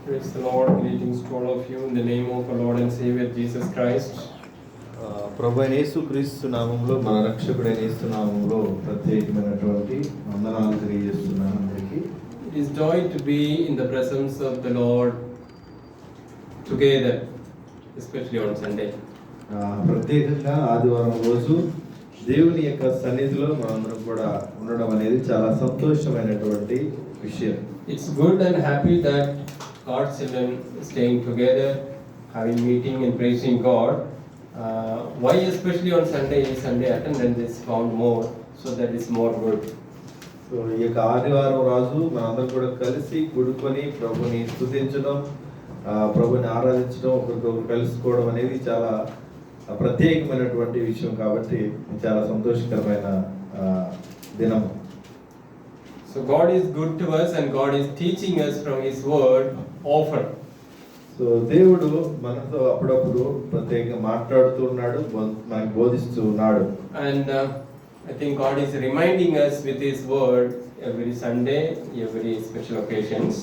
Praise the Lord. Greetings to all of you in the name of our Lord and Savior Jesus Christ. ప్రభు అయిన యేసుక్రీస్తు నామములో మన రక్షకుడైన యేసు నామములో ప్రత్యేకమైనటువంటి వందనాలు తెలియజేస్తున్నాను అందరికీ. It is joy to be in the presence of the Lord together, especially on Sunday. ప్రత్యేకంగా ఆదివారం రోజు దేవుని యొక్క సన్నిధిలో మనందరం కూడా ఉండడం అనేది చాలా సంతోషమైనటువంటి విషయం. It's good and happy that God's children staying together, having meeting and praising God. Why especially on Sunday attendance is found more, so that is more good. So ఈ యొక్క ఆదివారం రోజు మనందరం కూడా కలిసి కూడుకొని ప్రభుని స్తుతించడం, ప్రభుని ఆరాధించడం, ఒకరికొకరు కలుసుకోవడం అనేది చాలా ప్రత్యేకమైనటువంటి విషయం కాబట్టి చాలా సంతోషకరమైన దినం. So God is good to us and God is teaching us from His word often. So దేవుడు మనతో అప్పుడప్పుడు ప్రత్యేకంగా మాట్లాడుతూ ఉన్నాడు, మనకు బోధిస్తూ ఉన్నాడు. And I think God is reminding us with His word every Sunday, every special occasions.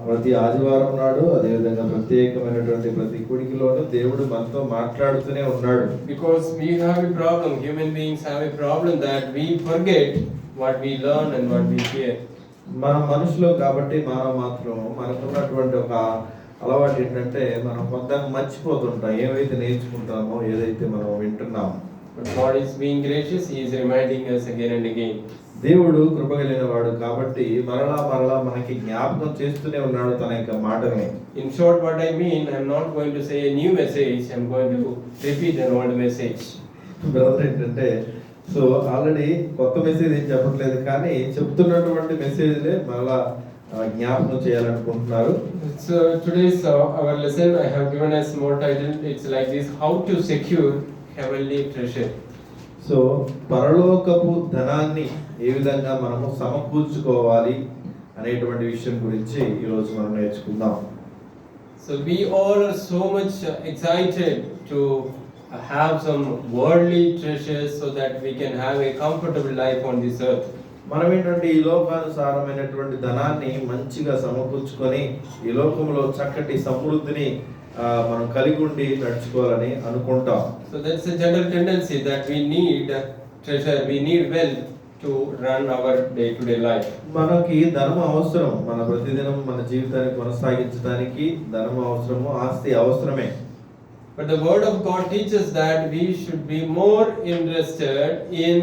ప్రతి ఆదివారం నాడు అదేవిధంగా ప్రత్యేకమైనటువంటి ప్రతి కుడికిలోనూ దేవుడు మనతో మాట్లాడుతూనే ఉన్నాడు. Because we have a problem, human beings have a problem that we forget what we learn and what we hear. మనం మనుషులు కాబట్టి మనం మాత్రం మనకున్నటువంటి ఒక అలవాటు ఏంటంటే మనం కొంత మర్చిపోతుంటాం ఏవైతే నేర్చుకుంటామో, ఏదైతే మనం వింటున్నామో. But God is being gracious, He is reminding us again and again. దేవుడు కృపగలిగిన వాడు కాబట్టి మరలా మనకి జ్ఞాపకం చేస్తూనే ఉన్నాడు తన యొక్క మాటని. In short, what I mean, I am not going to say a new message, I am going to repeat an old message. Brother ఏంటంటే సో ఆల్రెడీ కొత్త మెసేజ్ ఏం చెప్పట్లేదు, కానీ చెప్తున్నటువంటి మెసేజ్లే మరలా జ్ఞాపకం చేయాలనుకుంటున్నారు. So today's our lesson I have given as more title, it's like this: how to secure heavenly treasure. So పరలోకపు ధనాన్ని ఏ విధంగా మనము సమకూర్చుకోవాలి అనేటువంటి విషయం గురించి ఈరోజు మనం నేర్చుకుందాం. So we all are so much excited to have some worldly treasures so that we can have a comfortable life on this earth. మనం ఏంటంటే ఈ లోకానుసారమైనటువంటి ధనాన్ని మంచిగా సమకూర్చుకొని ఈ లోకంలో చక్కటి సమృద్ధిని మనం కలిగి ఉండి నడుచుకోవాలని అనుకుంటాం. So that's a general tendency that we need treasure, we need wealth to run our day-to-day life. మనకి ధనం అవసరం, మన ప్రతిదినం మన జీవితాన్ని కొనసాగించడానికి ధనం అవసరము, ఆస్తి అవసరమే. But the word of God teaches that we should be more interested in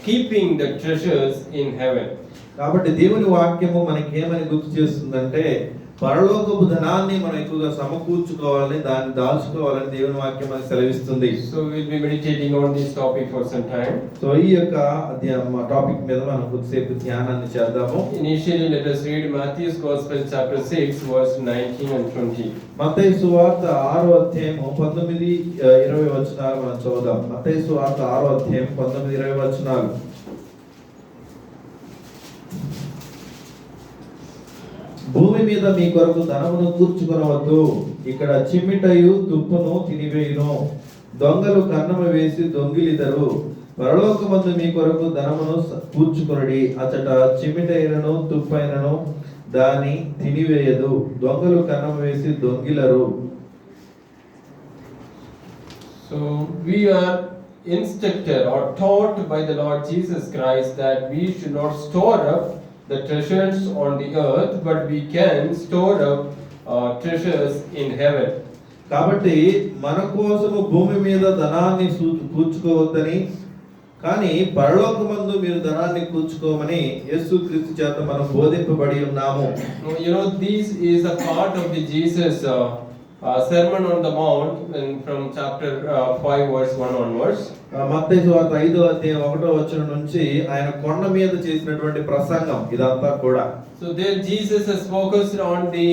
keeping the treasures in heaven. కాబట్టి దేవుని వాక్యము మనకి ఏమని గుర్తు చేస్తుందంటే పరలోకపు ధనాన్ని మనం ఎక్కువగా సమకూర్చుకోవాలని, దాన్ని దాల్చుకోవాలని దేవుని వాక్యం మనకి సెలవిస్తుంది. So we'll be meditating on this topic for some time. So ఈ యొక్క టాపిక్ మీద మనం కొద్దిసేపు ధ్యానాన్ని చేద్దాము. Initially let us read Matthew's Gospel chapter 6 verse 19 and 20. మత్తయి సువార్త 6వ అధ్యాయము 19-20 వచనాలు మనం చదువుదాం. మత్తయి సువార్త 6వ అధ్యాయం 19-20 వచనాలు. భూమి మీద మీ కొరకు ధనమును కూర్చుకొనవద్దు, ఇక్కడ చిమ్మిటయు తుప్పును తినివేయును, దొంగలు కన్నము వేసి దొంగిలిదరు. పరలోకమందు మీ కొరకు ధనమును కూర్చుకొనుడి, అచట చిమ్మిటైనను తుప్పైనను దాని తినివేయదు, దొంగలు కన్నము వేసి దొంగిలరు. So we are instructed or taught by the Lord Jesus Christ that we should not store up the treasures on the earth, but we can store up treasures in heaven. కాబట్టి మన కోసము భూమి మీద ధనాన్ని కూర్చుకోవద్దని, కానీ పరలోకమందు మీరు ధనాన్ని కూర్చుకోమని యేసుక్రీస్తు చేత మనం బోధింపబడి ఉన్నాము. You know, this is a part of the Jesus Sermon on the Mount, and from chapter 5 verse 1 onwards. మత్తయి సువార్త 5వ అధ్యాయం 1వ వచనం నుంచి ఆయన కొండ మీద చేసినటువంటి ప్రసంగం ఇదంతా కూడా. So there Jesus has focused on the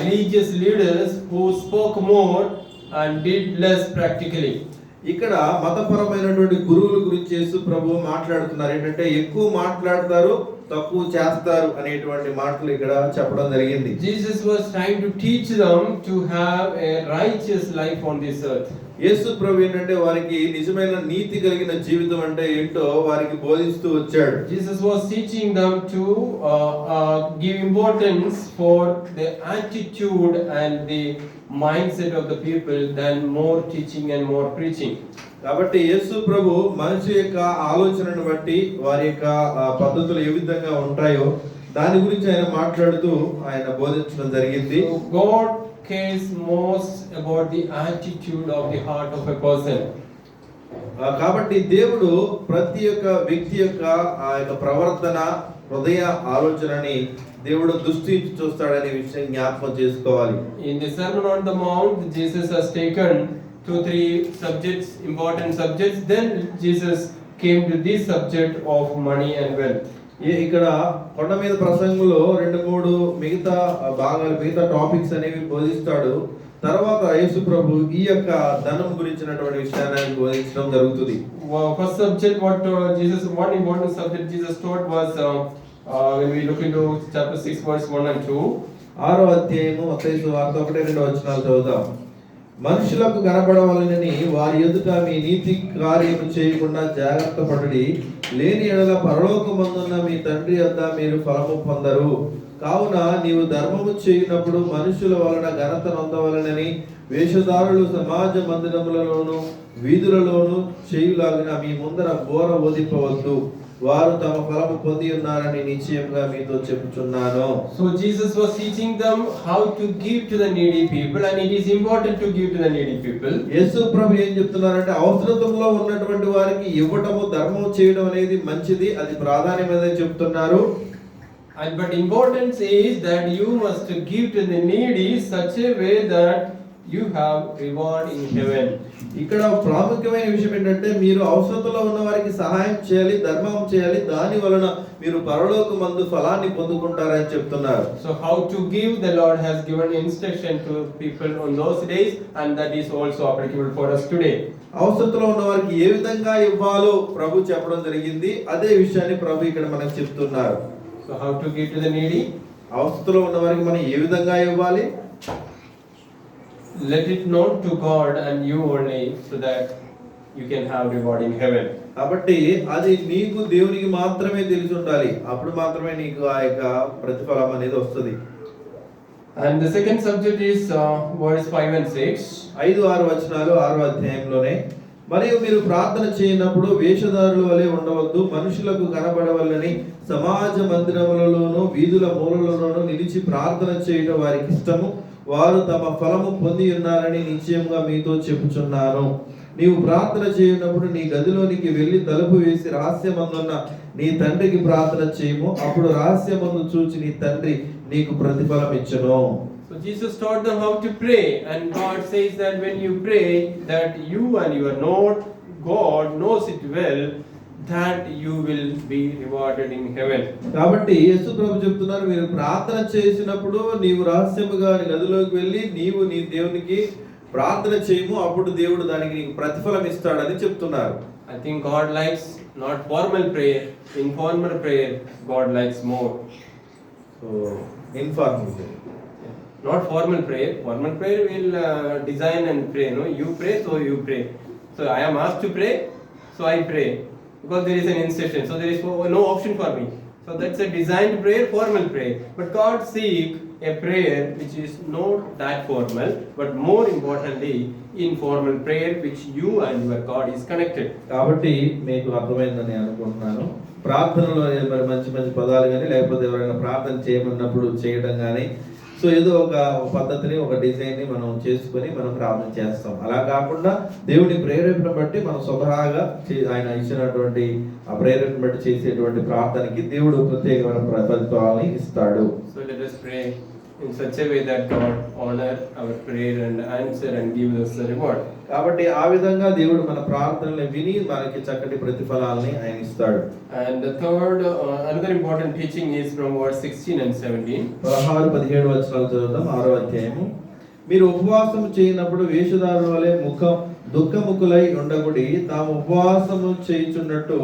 religious leaders who spoke more and did less practically. ఇక్కడ మతపరమైనటువంటి గురువుల గురించి యేసు ప్రభువు మాట్లాడుతున్నారు. ఏంటంటే ఎక్కువ మాట్లాడతారు తక్కువ చేస్తారు అనేటువంటి మాటలు ఇక్కడ చెప్పడం జరిగింది. Jesus was trying to teach them to have a righteous life on this earth. యేసు ప్రభు ఏంటంటే వారికి నిజమైన నీతి కలిగిన జీవితం అంటే ఏంటో వారికి బోధిస్తూ వచ్చాడు. Jesus was teaching them to give importance for the attitude and the mindset of the people than more teaching and more preaching. కాబట్టి యేసు ప్రభు మనిషి యొక్క ఆలోచనను బట్టి వారి యొక్క పద్ధతులు ఏ విధంగా ఉంటాయో దాని గురించి ఆయన మాట్లాడుతూ ఆయన బోధించడం జరిగింది. So God cares most about the attitude of the heart of a person. కాబట్టి దేవుడు ప్రతి ఒక్క వ్యక్తి యొక్క ఆ యొక్క ప్రవర్తన హృదయ ఆలోచనని దేవుడు దృష్టించి చూస్తాడనే విషయం జ్ఞాపకం చేసుకోవాలి. In the Sermon on the Mount, Jesus has taken 2-3 subjects, important subjects. Then Jesus came to this subject of money and wealth. ఇక్కడ కొండ మీద ప్రసంగంలో 2-3 మిగతా భాగాలు మిగతా టాపిక్స్ అనేవి బోధిస్తాడు. తర్వాత యేసు ప్రభు ఈ యొక్క ధనం గురించినటువంటి విషయాన్ని బోధించడం జరుగుతుంది. First subject one important subject Jesus taught was when we look into chapter 6 verse 1 and 2. 6వ అధ్యాయము మత్తయి సువార్త 1-2 వచనాలు చదువుదాం. మనుషులకు కనబడవలనని వారి ఎదుట మీ నీతి కార్యము చేయకుండా జాగ్రత్త పడుడి, లేని ఎడల పరలోకమందున్న మీ తండ్రి వద్ద మీరు ఫలము పొందరు. కావున నీవు ధర్మము చేయనప్పుడు మనుషుల వలన ఘనత నొందవలనని వేషధారులు సమాజ మందిరములలోను వీధులలోను చేయులాగిన మీ ముందర బోర ఓదింపవద్దు, వారు తమ ఫలము పొంది ఉన్నారని నిశ్చయంగా మీతో చెప్పుచున్నాను. So Jesus was teaching them how to give to the needy people, and it is important to give to the needy people. యేసు ప్రభు ఏం చెప్తున్నారంటే అవసరతలో ఉన్నటువంటి వారికి ఇవ్వటము ధర్మం చేయడం అనేది మంచిది, అది ప్రాధాన్యమైనదని చెప్తున్నారు. But importance is that you must give to the needy such a way that you have reward in heaven. ఇక్కడ ప్రాముఖ్యమైన విషయం ఏంటంటే మీరు అవసరతలో ఉన్న వారికి సహాయం చేయాలి, ధర్మం చేయాలి, దాని వలన మీరు పరలోకమందు ఫలాన్ని పొందుకుంటారని చెప్తున్నారు. So how to give, the Lord has given instruction to people on those days, and that is also applicable for us today. అవసరతలో ఉన్న వారికి ఏ విధంగా ఇవ్వాలో ప్రభు చెప్పడం జరిగింది. అదే విషయాన్ని ప్రభు ఇక్కడ మనకు చెప్తున్నారు. So how to give to the needy? అవసరతలో ఉన్న వారికి మనం ఏ విధంగా ఇవ్వాలి? Let it known to God and you only, so that you can have reward in heaven. కాబట్టి అది నీకు దేవునికి మాత్రమే తెలిసి ఉండాలి, అప్పుడు మాత్రమే నీకు ఆ యొక్క ప్రతిఫలం అనేది వస్తుంది. And the second subject is verse 5 and 6. 5-6 వచనాలు 6వ అధ్యాయంలోనే. మరియు మీరు ప్రార్థన చేయనప్పుడు వేషధారుల వలె ఉండవద్దు, మనుషులకు కనబడవలని సమాజ మందిరములలోను వీధుల మూలలోను నిలిచి ప్రార్థన చేయడం వారికి ఇష్టము, వారు తమ ఫలము పొంది ఉన్నారని నిశ్చయంగా మీతో చెప్పుచున్నాను. నీవు ప్రార్థన చేయనప్పుడు నీ గదిలోనికి వెళ్ళి తలుపు వేసి రహస్యమందున్న నీ తండ్రికి ప్రార్థన చేయము, అప్పుడు రహస్యమందు చూచి నీ తండ్రి నీకు ప్రతిఫలం ఇచ్చును. So Jesus taught them how to pray, and God says that when you pray, that you and your Lord God knows it well, that you will be rewarded in heaven. కాబట్టి యేసు ప్రభు చెప్తున్నారు, మీరు ప్రార్థన చేసినప్పుడు నీవు రహస్యముగా నీ గదిలోకి వెళ్ళి నీవు నీ దేవునికి ప్రార్థన చేయము, అప్పుడు దేవుడు దానికి నీకు ప్రతిఫలం ఇస్తాడని చెప్తున్నారు. I think God likes not formal prayer, informal prayer God likes more. So informal prayer. Not formal prayer. Formal prayer will design and pray. No, you pray, so you pray. So I am asked to pray, so I pray. Because there is an instruction, so there is no option for me. So that's a designed prayer, formal prayer. But God seeks a prayer which is not that formal, but more importantly, informal prayer which you and your God is connected. కాబట్టి మీకు అర్థమైందని అనుకుంటున్నాను. ప్రార్థనలో మరి మంచి మంచి పదాలు కానీ లేకపోతే ఎవరైనా ప్రార్థన చేయమన్నప్పుడు చేయడం కానీ, సో ఏదో ఒక పద్ధతిని ఒక డిజైన్ని మనం చేసుకొని మనం ప్రార్థన చేస్తాం. అలా కాకుండా దేవుని ప్రేరేపణ బట్టి మనం స్వతహాగా ఆయన ఇచ్చినటువంటి ఆ ప్రేరేపణ బట్టి చేసేటువంటి ప్రార్థనకి దేవుడు ప్రత్యేకమైన ప్రతిఫలాన్ని ఇస్తాడు. So let us pray in such a way that God honor our prayer and answer and give us the reward. కాబట్టి ఆ విధంగా దేవుడు మన ప్రార్థనల్ని విని మనకి చక్కటి ప్రతిఫలాన్ని ఆయన ఇస్తాడు. And the third another important teaching is from verse 16 and 17. 16-17 వచనాలు చదువుదాం. 6వ అధ్యాయము. మీరు ఉపవాసము చేయనప్పుడు వేషధారుల వలె దుఃఖముఖులై ఉండకుడి, తాము ఉపవాసము చేయుచున్నట్టు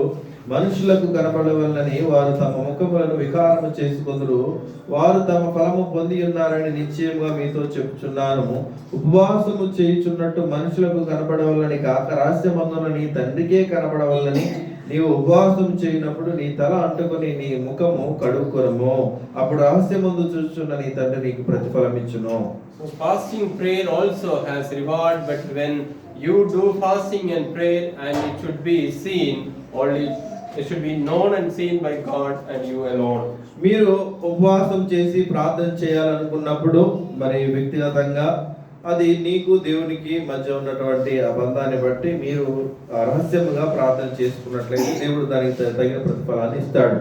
మనుషులకు కనబడవలనని వారు తమ ముఖములను వికారము చేసుకొందురు. వారు తమ ఫలము పొంది ఉన్నారని నిశ్చయముగా మీతో చెప్పుచున్నాను. ఉపవాసము చేయుచున్నట్టు మనుషులకు కనబడవలని కాక రహస్యమందున నీ తండ్రికే కనబడవలని నీవు ఉపవాసం చేయనప్పుడు నీ తల అంటుకొని నీ ముఖము కడుక్కొనుము. అప్పుడు రహస్యమందు చూచుచున్న నీ తండ్రి నీకు ప్రతిఫలం ఇచ్చును. So fasting prayer also has reward, but when you do fasting and prayer, and it should be seen, only it should be known and seen by God and you alone. మీరు ఉపవాసం చేసి ప్రార్థన చేయాలనుకున్నప్పుడు మరి వ్యక్తిగతంగా అది నీకు దేవునికి మధ్య ఉన్నటువంటి ఆ బంధాన్ని బట్టి మీరు రహస్యముగా ప్రార్థన చేసుకున్నట్లయితే దేవుడు దానికి తగిన ప్రతిఫలాన్ని ఇస్తాడు.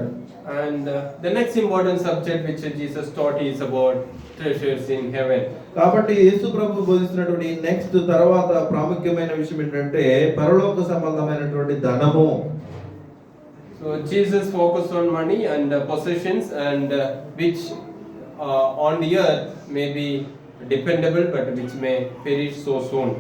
And the next important subject which Jesus taught is about treasures in heaven. కాబట్టి యేసు ప్రభు బోధిస్తున్నటువంటి నెక్స్ట్ తర్వాత ప్రాముఖ్యమైన విషయం ఏంటంటే పరలోక సంబంధమైనటువంటి ధనము. So Jesus focused on money and possessions, and which on the earth may be dependable but which may perish so soon.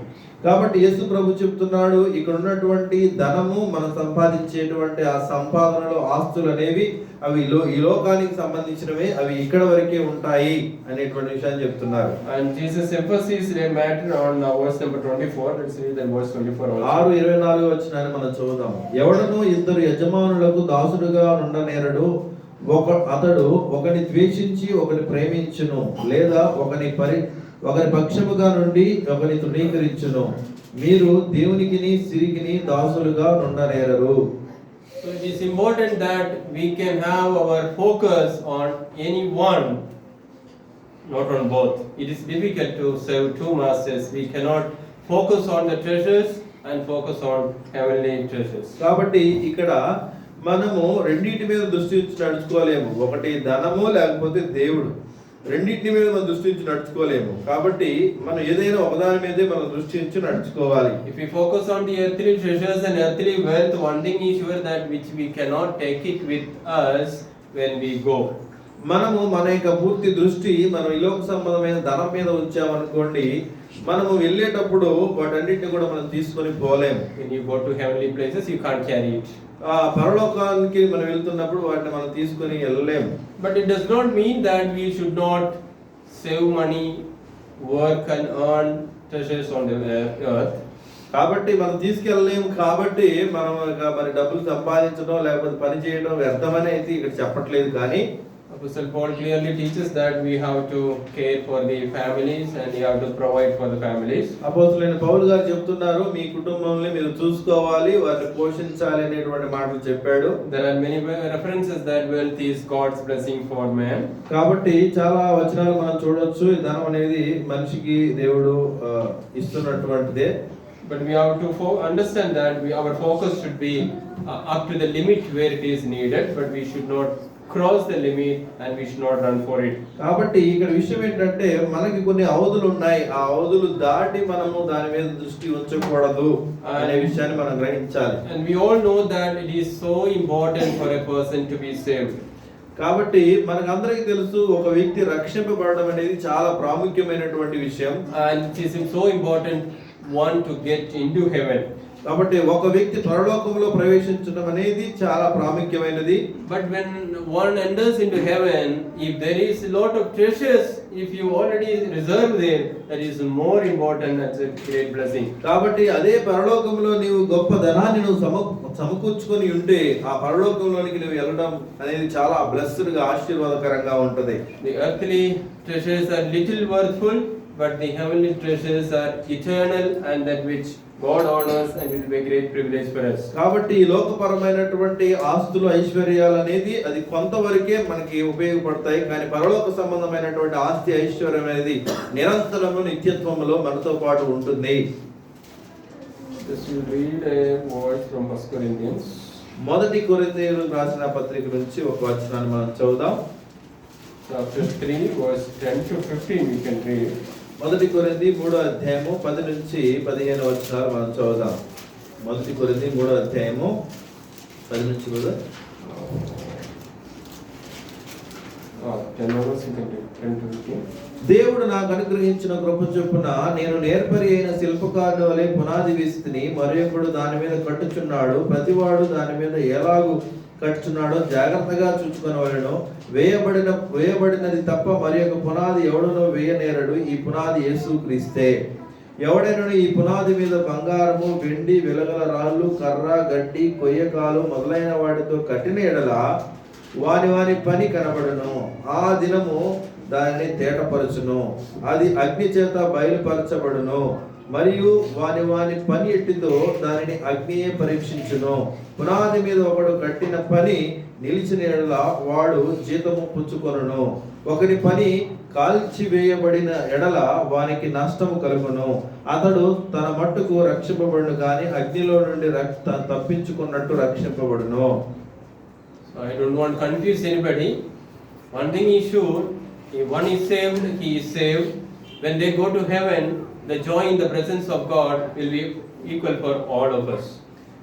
కాబట్టి యేసు ప్రభు చెప్తున్నాడు ఇక్కడ ఉన్నటువంటి ధనము మనం సంపాదించేటువంటి ఆ సంపాదనలో ఆస్తులు అనేవి అవి ఈ లోకానికి సంబంధించినవే, అవి ఇక్కడ వరకే ఉంటాయి అనేటువంటి విషయాన్ని చెప్తున్నారు. And Jesus emphasized a matter on verse number 24. Let's read that verse 24 also. 6:24 వచనాన్ని మనం చదువుదాం. ఎవడను ఇద్దరు యజమానులకు దాసుడుగా ఉండనేరడు. అతడు ఒకని ద్వేషించి ఒకని ప్రేమించును, లేదా ఒకరి పక్షముగా నుండి ఒకని తృణీకరించును. మీరు దేవునికిని సిరికిని దాసులుగా నుండనేరరు. So it is important that we can have our focus on any one, not on both. It is difficult to serve two masters. We cannot focus on the treasures and focus on heavenly treasures. కాబట్టి ఇక్కడ మనము రెండింటి మీద దృష్టి ఉంచి నడుచుకోలేము. ఒకటి ధనము లేకపోతే దేవుడు, రెండింటి మీద మనం దృష్టి ఉంచి నడుచుకోలేము. కాబట్టి మనం ఏదైనా ఒకదాని మీదే మనం దృష్టి ఉంచి నడుచుకోవాలి. If we focus on the earthly treasures and earthly wealth, one thing is sure that which we cannot take it with us when we go. మనము మన యొక్క పూర్తి దృష్టి మనం ఈ లోక సంబంధమైన ధనం మీద ఉంచామనుకోండి, మనము వెళ్ళేటప్పుడు వాటన్నిటిని కూడా మనం తీసుకొని పోలేము. When you go to heavenly places, you can't carry it. ఆ పరలోకానికి మనం వెళ్తున్నప్పుడు వాటిని మనం తీసుకొని వెళ్ళలేము. But it does not mean that we should not save money, work and earn treasures on the earth. కాబట్టి మనం తీసుకెళ్ళలేము కాబట్టి మనం మరి డబ్బులు సంపాదించడం లేకపోతే పని చేయడం వ్యర్థమని అయితే ఇక్కడ చెప్పట్లేదు. కానీ Apostle Paul clearly teaches that we have to care for the families and we have to provide for the families. అపోస్తలుడైన పౌలు గారు చెప్తున్నారు, మీ కుటుంబాన్ని మీరు చూసుకోవాలి, వారిని పోషించాలి అనేటువంటి మాటలు చెప్పాడు. There are many references that wealth is God's blessing for man. కాబట్టి చాలా వచనాలు మనం చూడొచ్చు, ఈ ధనం అనేది మనిషికి దేవుడు ఇస్తున్నటువంటిదే. But we have to understand that our focus should be up to the limit where it is needed, but we should not cross the limit and we should not run for it. కాబట్టి ఇక్కడ విషయం ఏంటంటే మనకి కొన్ని అవధులు ఉన్నాయి, ఆ అవధులు దాటి మనము దాని మీద దృష్టి ఉంచకూడదు అనే విషయాన్ని మనం గ్రహించాలి. And we all know that it is so important for a person to be saved. కాబట్టి మనకందరికీ తెలుసు ఒక వ్యక్తి రక్షింపబడడం అనేది చాలా ప్రాముఖ్యమైనటువంటి విషయం. And it is so important one to get into heaven. కాబట్టి ఒక వ్యక్తి పరలోకంలో ప్రవేశించడం అనేది చాలా ప్రాముఖ్యమైనది. But when one enters into heaven, if there is a lot of treasures, if you already reserve there, that is more important. That's a great blessing. కాబట్టి అదే పరలోకంలో నీవు గొప్ప ధనాన్ని నువ్వు సమకూర్చుకొని ఉంటే ఆ పరలోకంలోనికి నువ్వు వెళ్ళడం అనేది చాలా బ్లెస్డ్ గా ఆశీర్వాదకరంగా ఉంటది. The earthly treasures are little worthful, but the heavenly treasures are eternal and that which God honors, and it will be a great privilege for us. కాబట్టి ఈ లోకపరమైనటువంటి ఆస్తులు ఐశ్వర్యాలు అనేది అది కొంతవరకే మనకి ఉపయోగపడతాయి, కానీ పరలోక సంబంధమైనటువంటి ఆస్తి ఐశ్వర్యం అనేది నిరంతరము నిత్యత్వములో మనతో పాటు ఉంటుంది. This will read a word from 1 Corinthians. మొదటి కొరింథీయులకు రాసిన పత్రిక నుంచి ఒక వచనాన్ని మనం చదువుదాం. Chapter 3 verse 10 to 15 we can read. మొదటి కొరింథీ 3వ అధ్యాయము 10 నుంచి 15 వచనాలు మనం చదువుదాం. మొదటి కొరింథీ 3వ అధ్యాయము 10 నుంచి కూడా 10 hours you can do 10 to 15. దేవుడు నాకు అనుగ్రహించిన కృప చొప్పున నేను నేర్పరి అయిన శిల్పకారుని వలె పునాది వేసితిని, మరొకడు దాని మీద కట్టుచున్నాడు. ప్రతివాడు దాని మీద ఎలాగూ కట్టుచున్నాడో జాగ్రత్తగా చూచుకొనవలెను. వేయబడినది తప్ప మరి ఒక పునాది ఎవడునో వేయనేరడు. ఈ పునాది యేసుక్రీస్తే. ఎవడైనా ఈ పునాది మీద బంగారము, వెండి, వెలగల రాళ్ళు, కర్ర, గడ్డి, కొయ్యకాలు మొదలైన వాటితో కట్టిన ఎడల వాని పని కనబడును. ఆ దినము దానిని తేటపరచును, అది అగ్ని చేత బయలుపరచబడును. మరియు వాని పని ఎట్టిదో దానిని అగ్నియే పరీక్షించును. పునాది మీద ఒకడు కట్టిన పని నిలిచిన ఎడల వాడు జీతము పుచ్చుకొనును. ఒకరి పని కాల్చివేయబడిన ఎడల వానికి నష్టము కలుగును. అతడు తన మట్టుకు రక్షింపబడును, కానీ అగ్నిలో నుండి తప్పించుకున్నట్టు రక్షింపబడును. So I don't want to confuse anybody. One thing is sure, if one is saved, he is saved. When they go to heaven, the joy in the presence of God will be equal for all of us.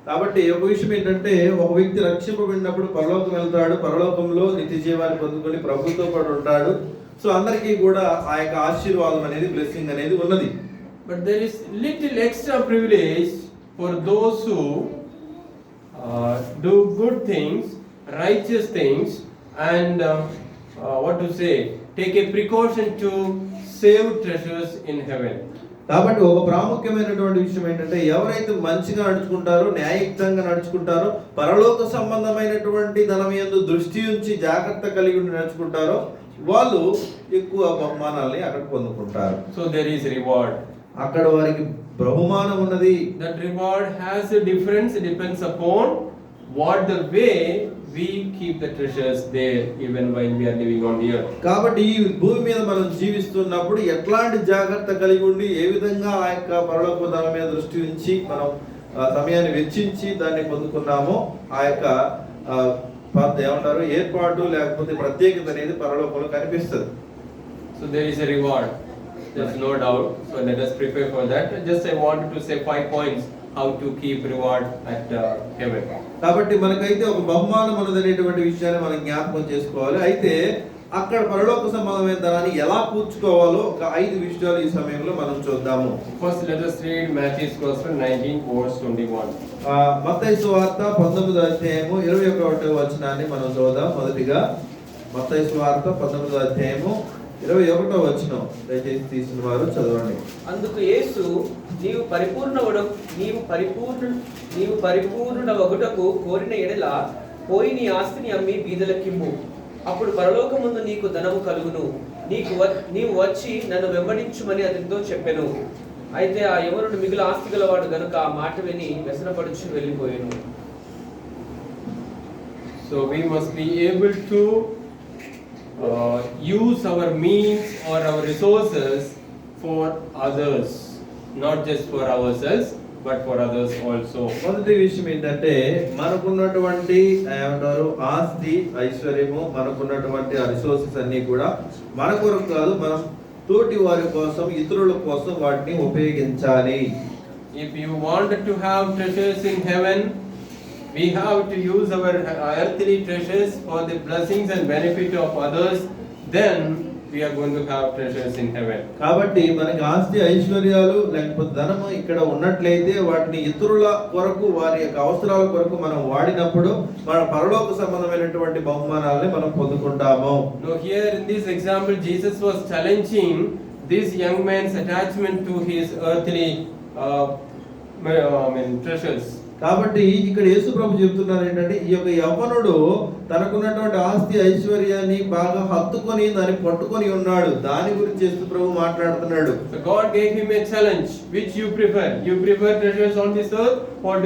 కాబట్టి ఒక విషయం ఏంటంటే, ఒక వ్యక్తి రక్షింపబడినప్పుడు పరలోకం వెళ్తాడు. పరలోకంలో నిత్య జీవాన్ని పొందుకొని ప్రభుతో పాటు ఉంటాడు. సో అందరికీ కూడా ఆ యొక్క ఆశీర్వాదం అనేది, బ్లెస్సింగ్ అనేది ఉన్నది. But there is little extra privilege for those who do good things, righteous things, and what to say, take a precaution to save treasures in heaven. కాబట్టి ఒక ప్రాముఖ్యమైనటువంటి విషయం ఏంటంటే, ఎవరైతే మంచిగా నడుచుకుంటారో, న్యాయయుక్తంగా నడుచుకుంటారో, పరలోక సంబంధమైనటువంటి ధనం యందు దృష్టి ఉంచి జాగ్రత్త కలిగి నడుచుకుంటారో వాళ్ళు ఎక్కువ బహుమానాల్ని అక్కడ పొందుకుంటారు. So there is reward. అక్కడ వారికి బహుమానం ఉన్నది. That reward has a difference, it depends upon what the way we keep the treasures there even while we are living on the earth. కాబట్టి ఈ భూమి మీద మనం జీవిస్తున్నప్పుడు ఎట్లాంటి జాగ్రత్త కలిగి ఉండి ఏ విధంగా ఆ యొక్క పరలోక ధనం మీద దృష్టి ఉంచి మనం సమయాన్ని వెచ్చించి దాన్ని పొందుకున్నామో ఆ యొక్క ఏమంటారు ఏర్పాటు లేకపోతే ప్రత్యేకత అనేది పరలోకంలో కనిపిస్తుంది. So there is a reward, there's no doubt. So let us prepare for that. Just I wanted to say 5 points how to keep reward at heaven. కాబట్టి మనకైతే ఒక బహుమానం ఉన్నదనేటువంటి విషయాన్ని మనం జ్ఞాపకం చేసుకోవాలి. అయితే అక్కడ పరలోక సంబంధమైన ధనాన్ని ఎలా కూర్చుకోవాలో ఒక 5 విషయాలు ఈ సమయంలో మనం చూద్దాము. First let us read Matthew's Gospel 19 verse 21. మత్తయి సువార్త 19వ అధ్యాయము 21వ వచనాన్ని మనం చూద్దాం. మొదటిగా మత్తయి సువార్త 19వ అధ్యాయము 21వ వచనం దయచేసి తీసిన వారు చదవండి. అందుకు యేసు, నీవు పరిపూర్ణ వగుటకు కోరిన ఎడల పోయి నీ ఆస్తిని అమ్మి బీదలకిమ్ము, అప్పుడు పరలోకముందు నీకు ధనము కలుగును. నీవు వచ్చి నన్ను వెంబడించుమని అతనితో చెప్పెను. అయితే ఆ యవనుడు మిగులు ఆస్తి గలవాడు గనుక ఆ మాట విని వ్యసనపడుచు వెళ్ళిపోయాను. So we must be able to use our means or our resources for others, not just for ourselves but for others also. మొదటి విషయం ఏంటంటే, మనకున్నటువంటి ఏమంటారు ఆస్తి ఐశ్వర్యము, మనకున్నటువంటి రిసోర్సెస్ అన్ని కూడా మన కొరకు కాదు, మనం తోటి వారి కోసం, ఇతరుల కోసం వాటిని ఉపయోగించాలి. If you want to have treasures in heaven, we have to use our earthly treasures for the blessings and benefit of others, then we are going to have treasures in heaven. కాబట్టి మనకి ఆస్తి ఐశ్వర్యాలు లేకపోతే ధనము ఇక్కడ ఉన్నట్లయితే వాటిని ఇతరుల కొరకు, వారి యొక్క అవసరాల కొరకు మనం వాడినప్పుడు మన పరలోక సంబంధమైనటువంటి బహుమానాలని మనం పొందుకుంటాము. Now here in this example Jesus was challenging this young man's attachment to his earthly treasures. కాబట్టి ఇక్కడ యేసు ప్రభు చెప్తున్నారు ఏంటంటే, ఈ యొక్క యవ్వనుడు తనకున్నటువంటి ఆస్తి ఐశ్వర్యాన్ని బాగా హత్తుకొని దాన్ని పట్టుకొని ఉన్నాడు. దాని గురించి యేసు ప్రభు మాట్లాడుతున్నాడు. So God gave him a challenge. Which you prefer? You prefer treasures on this earth, or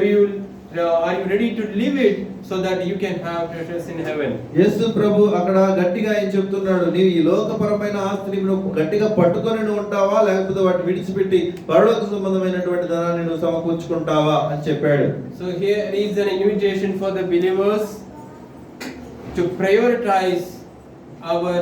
are you ready to leave it so that you can have treasures in heaven? యేసు ప్రభు అక్కడ గట్టిగా ఏం చెప్తున్నాడు, నీవు ఈ లోకపరమైన ఆస్తిని నువ్వు గట్టిగా పట్టుకొని ఉంటావా, లేకపోతే వాటిని విడిచిపెట్టి పరలోక సంబంధమైనటువంటి ధనాన్ని నువ్వు సమకూర్చుకుంటావా అని చెప్పాడు. So here is an invitation for the believers to prioritize our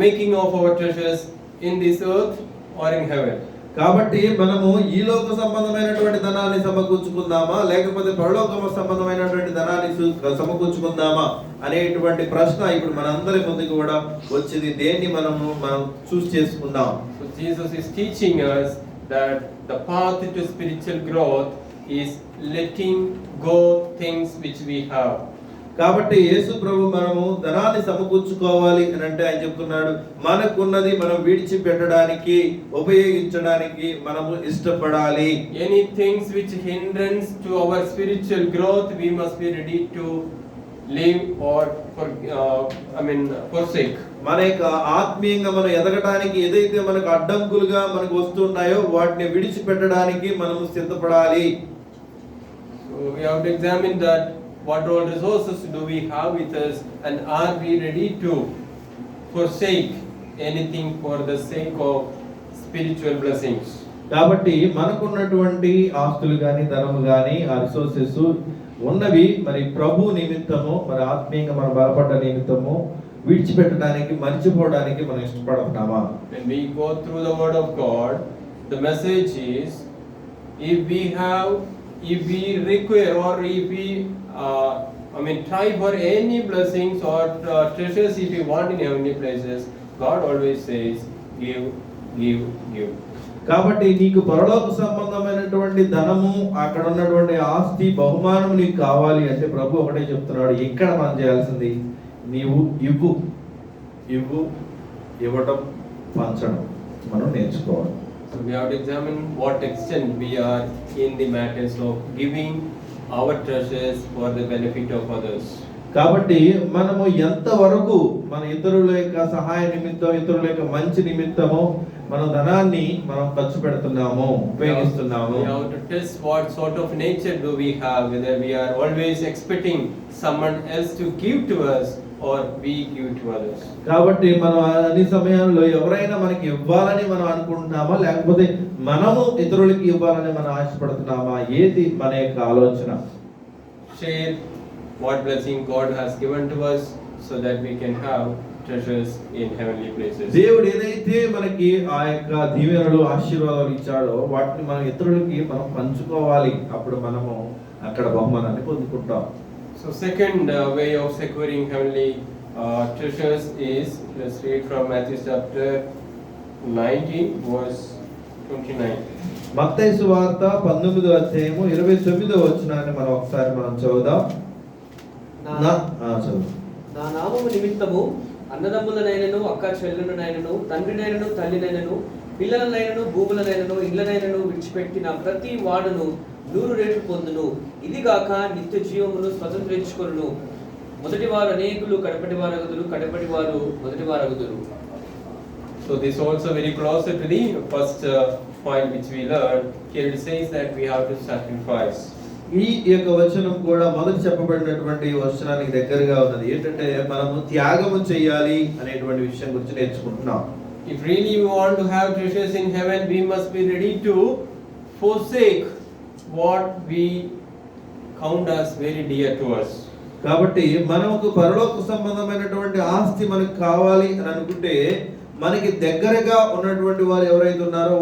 making of our treasures in this earth or in heaven. కాబట్టి మనము ఈ లోక సంబంధమైనటువంటి ధనాన్ని సమకూర్చుకుందామా లేకపోతే పరలోక సంబంధమైనటువంటి ధనాన్ని సమకూర్చుకుందామా అనేటువంటి ప్రశ్న ఇప్పుడు మనందరి ముందుకు కూడా వచ్చింది. దేన్ని మనం చూస్ చేసుకుందాం. So Jesus is teaching us that the path to spiritual growth is letting go things which we have. కాబట్టి యేసు ప్రభు మనము ధనాన్ని సమకూర్చుకోవాలి అని అంటే ఆయన చెప్తున్నాడు, మనకున్నది మనం విడిచిపెట్టడానికి ఉపయోగించడానికి మనము ఇష్టపడాలి. Any things which hindrance to our spiritual growth, we must be ready to leave or forsake. మన యొక్క ఆత్మీయంగా మనం ఎదగడానికి ఏదైతే మనకు అడ్డంకులుగా మనకు వస్తున్నాయో వాటిని విడిచిపెట్టడానికి మనము సిద్ధపడాలి. So we have to examine that. What all resources do we have with us, and are we ready to forsake anything for the sake of spiritual blessings? కాబట్టి మనకున్నటువంటి ఆస్తులు కానీ ధనము కానీ ఆ రిసోర్సెస్ ఉన్నవి మరి ప్రభు నిమిత్తము మరి ఆత్మీయంగా మనం బలపడ్డ నిమిత్తము విడిచిపెట్టడానికి మర్చిపోవడానికి మనం ఇష్టపడుతున్నామా? When we go through the word of God, the message is, if we require or if we try for any blessings or treasures if we want in heavenly places, God always says, give. కాబట్టి నీకు పరలోక సంబంధమైనటువంటి ధనము అక్కడ ఉన్నటువంటి ఆస్తి బహుమానం నీకు కావాలి అంటే ప్రభు ఒకటే చెప్తున్నాడు, ఇక్కడ మనం చేయాల్సింది నీవు ఇవ్వటం పంచడం మనం నేర్చుకోవాలి. So we have to examine what extent we are in the matters of giving our treasures for the benefit of others. కాబట్టి మనము ఎంత వరకు మన ఇతరుల యొక్క సహాయ నిమిత్తం ఇతరుల యొక్క మంచి నిమిత్తము మన ధనాన్ని మనం ఖర్చు పెడుతున్నాము ఉపయోగిస్తున్నాము. We have to test what sort of nature do we have, whether we are always expecting someone else to give to us or we give to others. కాబట్టి మనం అన్ని సమయాల్లో ఎవరైనా మనకి ఇవ్వాలని మనం అనుకుంటున్నామా లేకపోతే మనము ఇతరులకి ఇవ్వాలని మనం ఆశపడుతున్నామా? ఏది మన యొక్క ఆలోచన? Share what blessing God has given to us so that we can have treasures in heavenly places. దేవుడు ఏదైతే మనకి ఆ యొక్క దీవెనలు ఆశీర్వాదాలు ఇచ్చాడో వాటిని మనం ఇతరులకి మనం పంచుకోవాలి. అప్పుడు మనము అక్కడ బహుమానాన్ని పొందుకుంటాం. So second way of securing heavenly treasures is, let's read from Matthew chapter 19 verse 29. మత్తయి సువార్త 19వ అధ్యాయము 29వ వచనాన్ని మనం ఒకసారి చదువుదాం. నా నామము నిమిత్తము అన్నదమ్ములనైనను అక్క చెల్లెలనైనను తండ్రినైనను తల్లినైనను పిల్లలనైనను భూములనైనను ఇళ్ళనైనను విడిచిపెట్టిన ప్రతి వాడును 100 రెట్లు పొందును. ఇదిగాక నిత్య జీవమును స్వతంత్రించుకొనును. మొదటి వారు అనేకులు కడపటి వారగుదురు, కడపటి వారు మొదటి వారగుదురు. So this also very closer to the first point which we learned. Here it says that we have to sacrifice. ఈ యొక్క వచనం కూడా మొదటి చెప్పబడినటువంటి వచనానికి దగ్గరగా ఉన్నది. ఏంటంటే మనము త్యాగము చేయాలి అనేటువంటి విషయం గురించి నేర్చుకుంటున్నాం. If really we want to have treasures in heaven, we must be ready to forsake what we count as very dear to us. కాబట్టి మనకు పరలోక సంబంధమైనటువంటి ఆస్తి మనకు కావాలి అని అనుకుంటే మనకి దగ్గరగా ఉన్నటువంటి వారు ఎవరైతే ఉన్నారో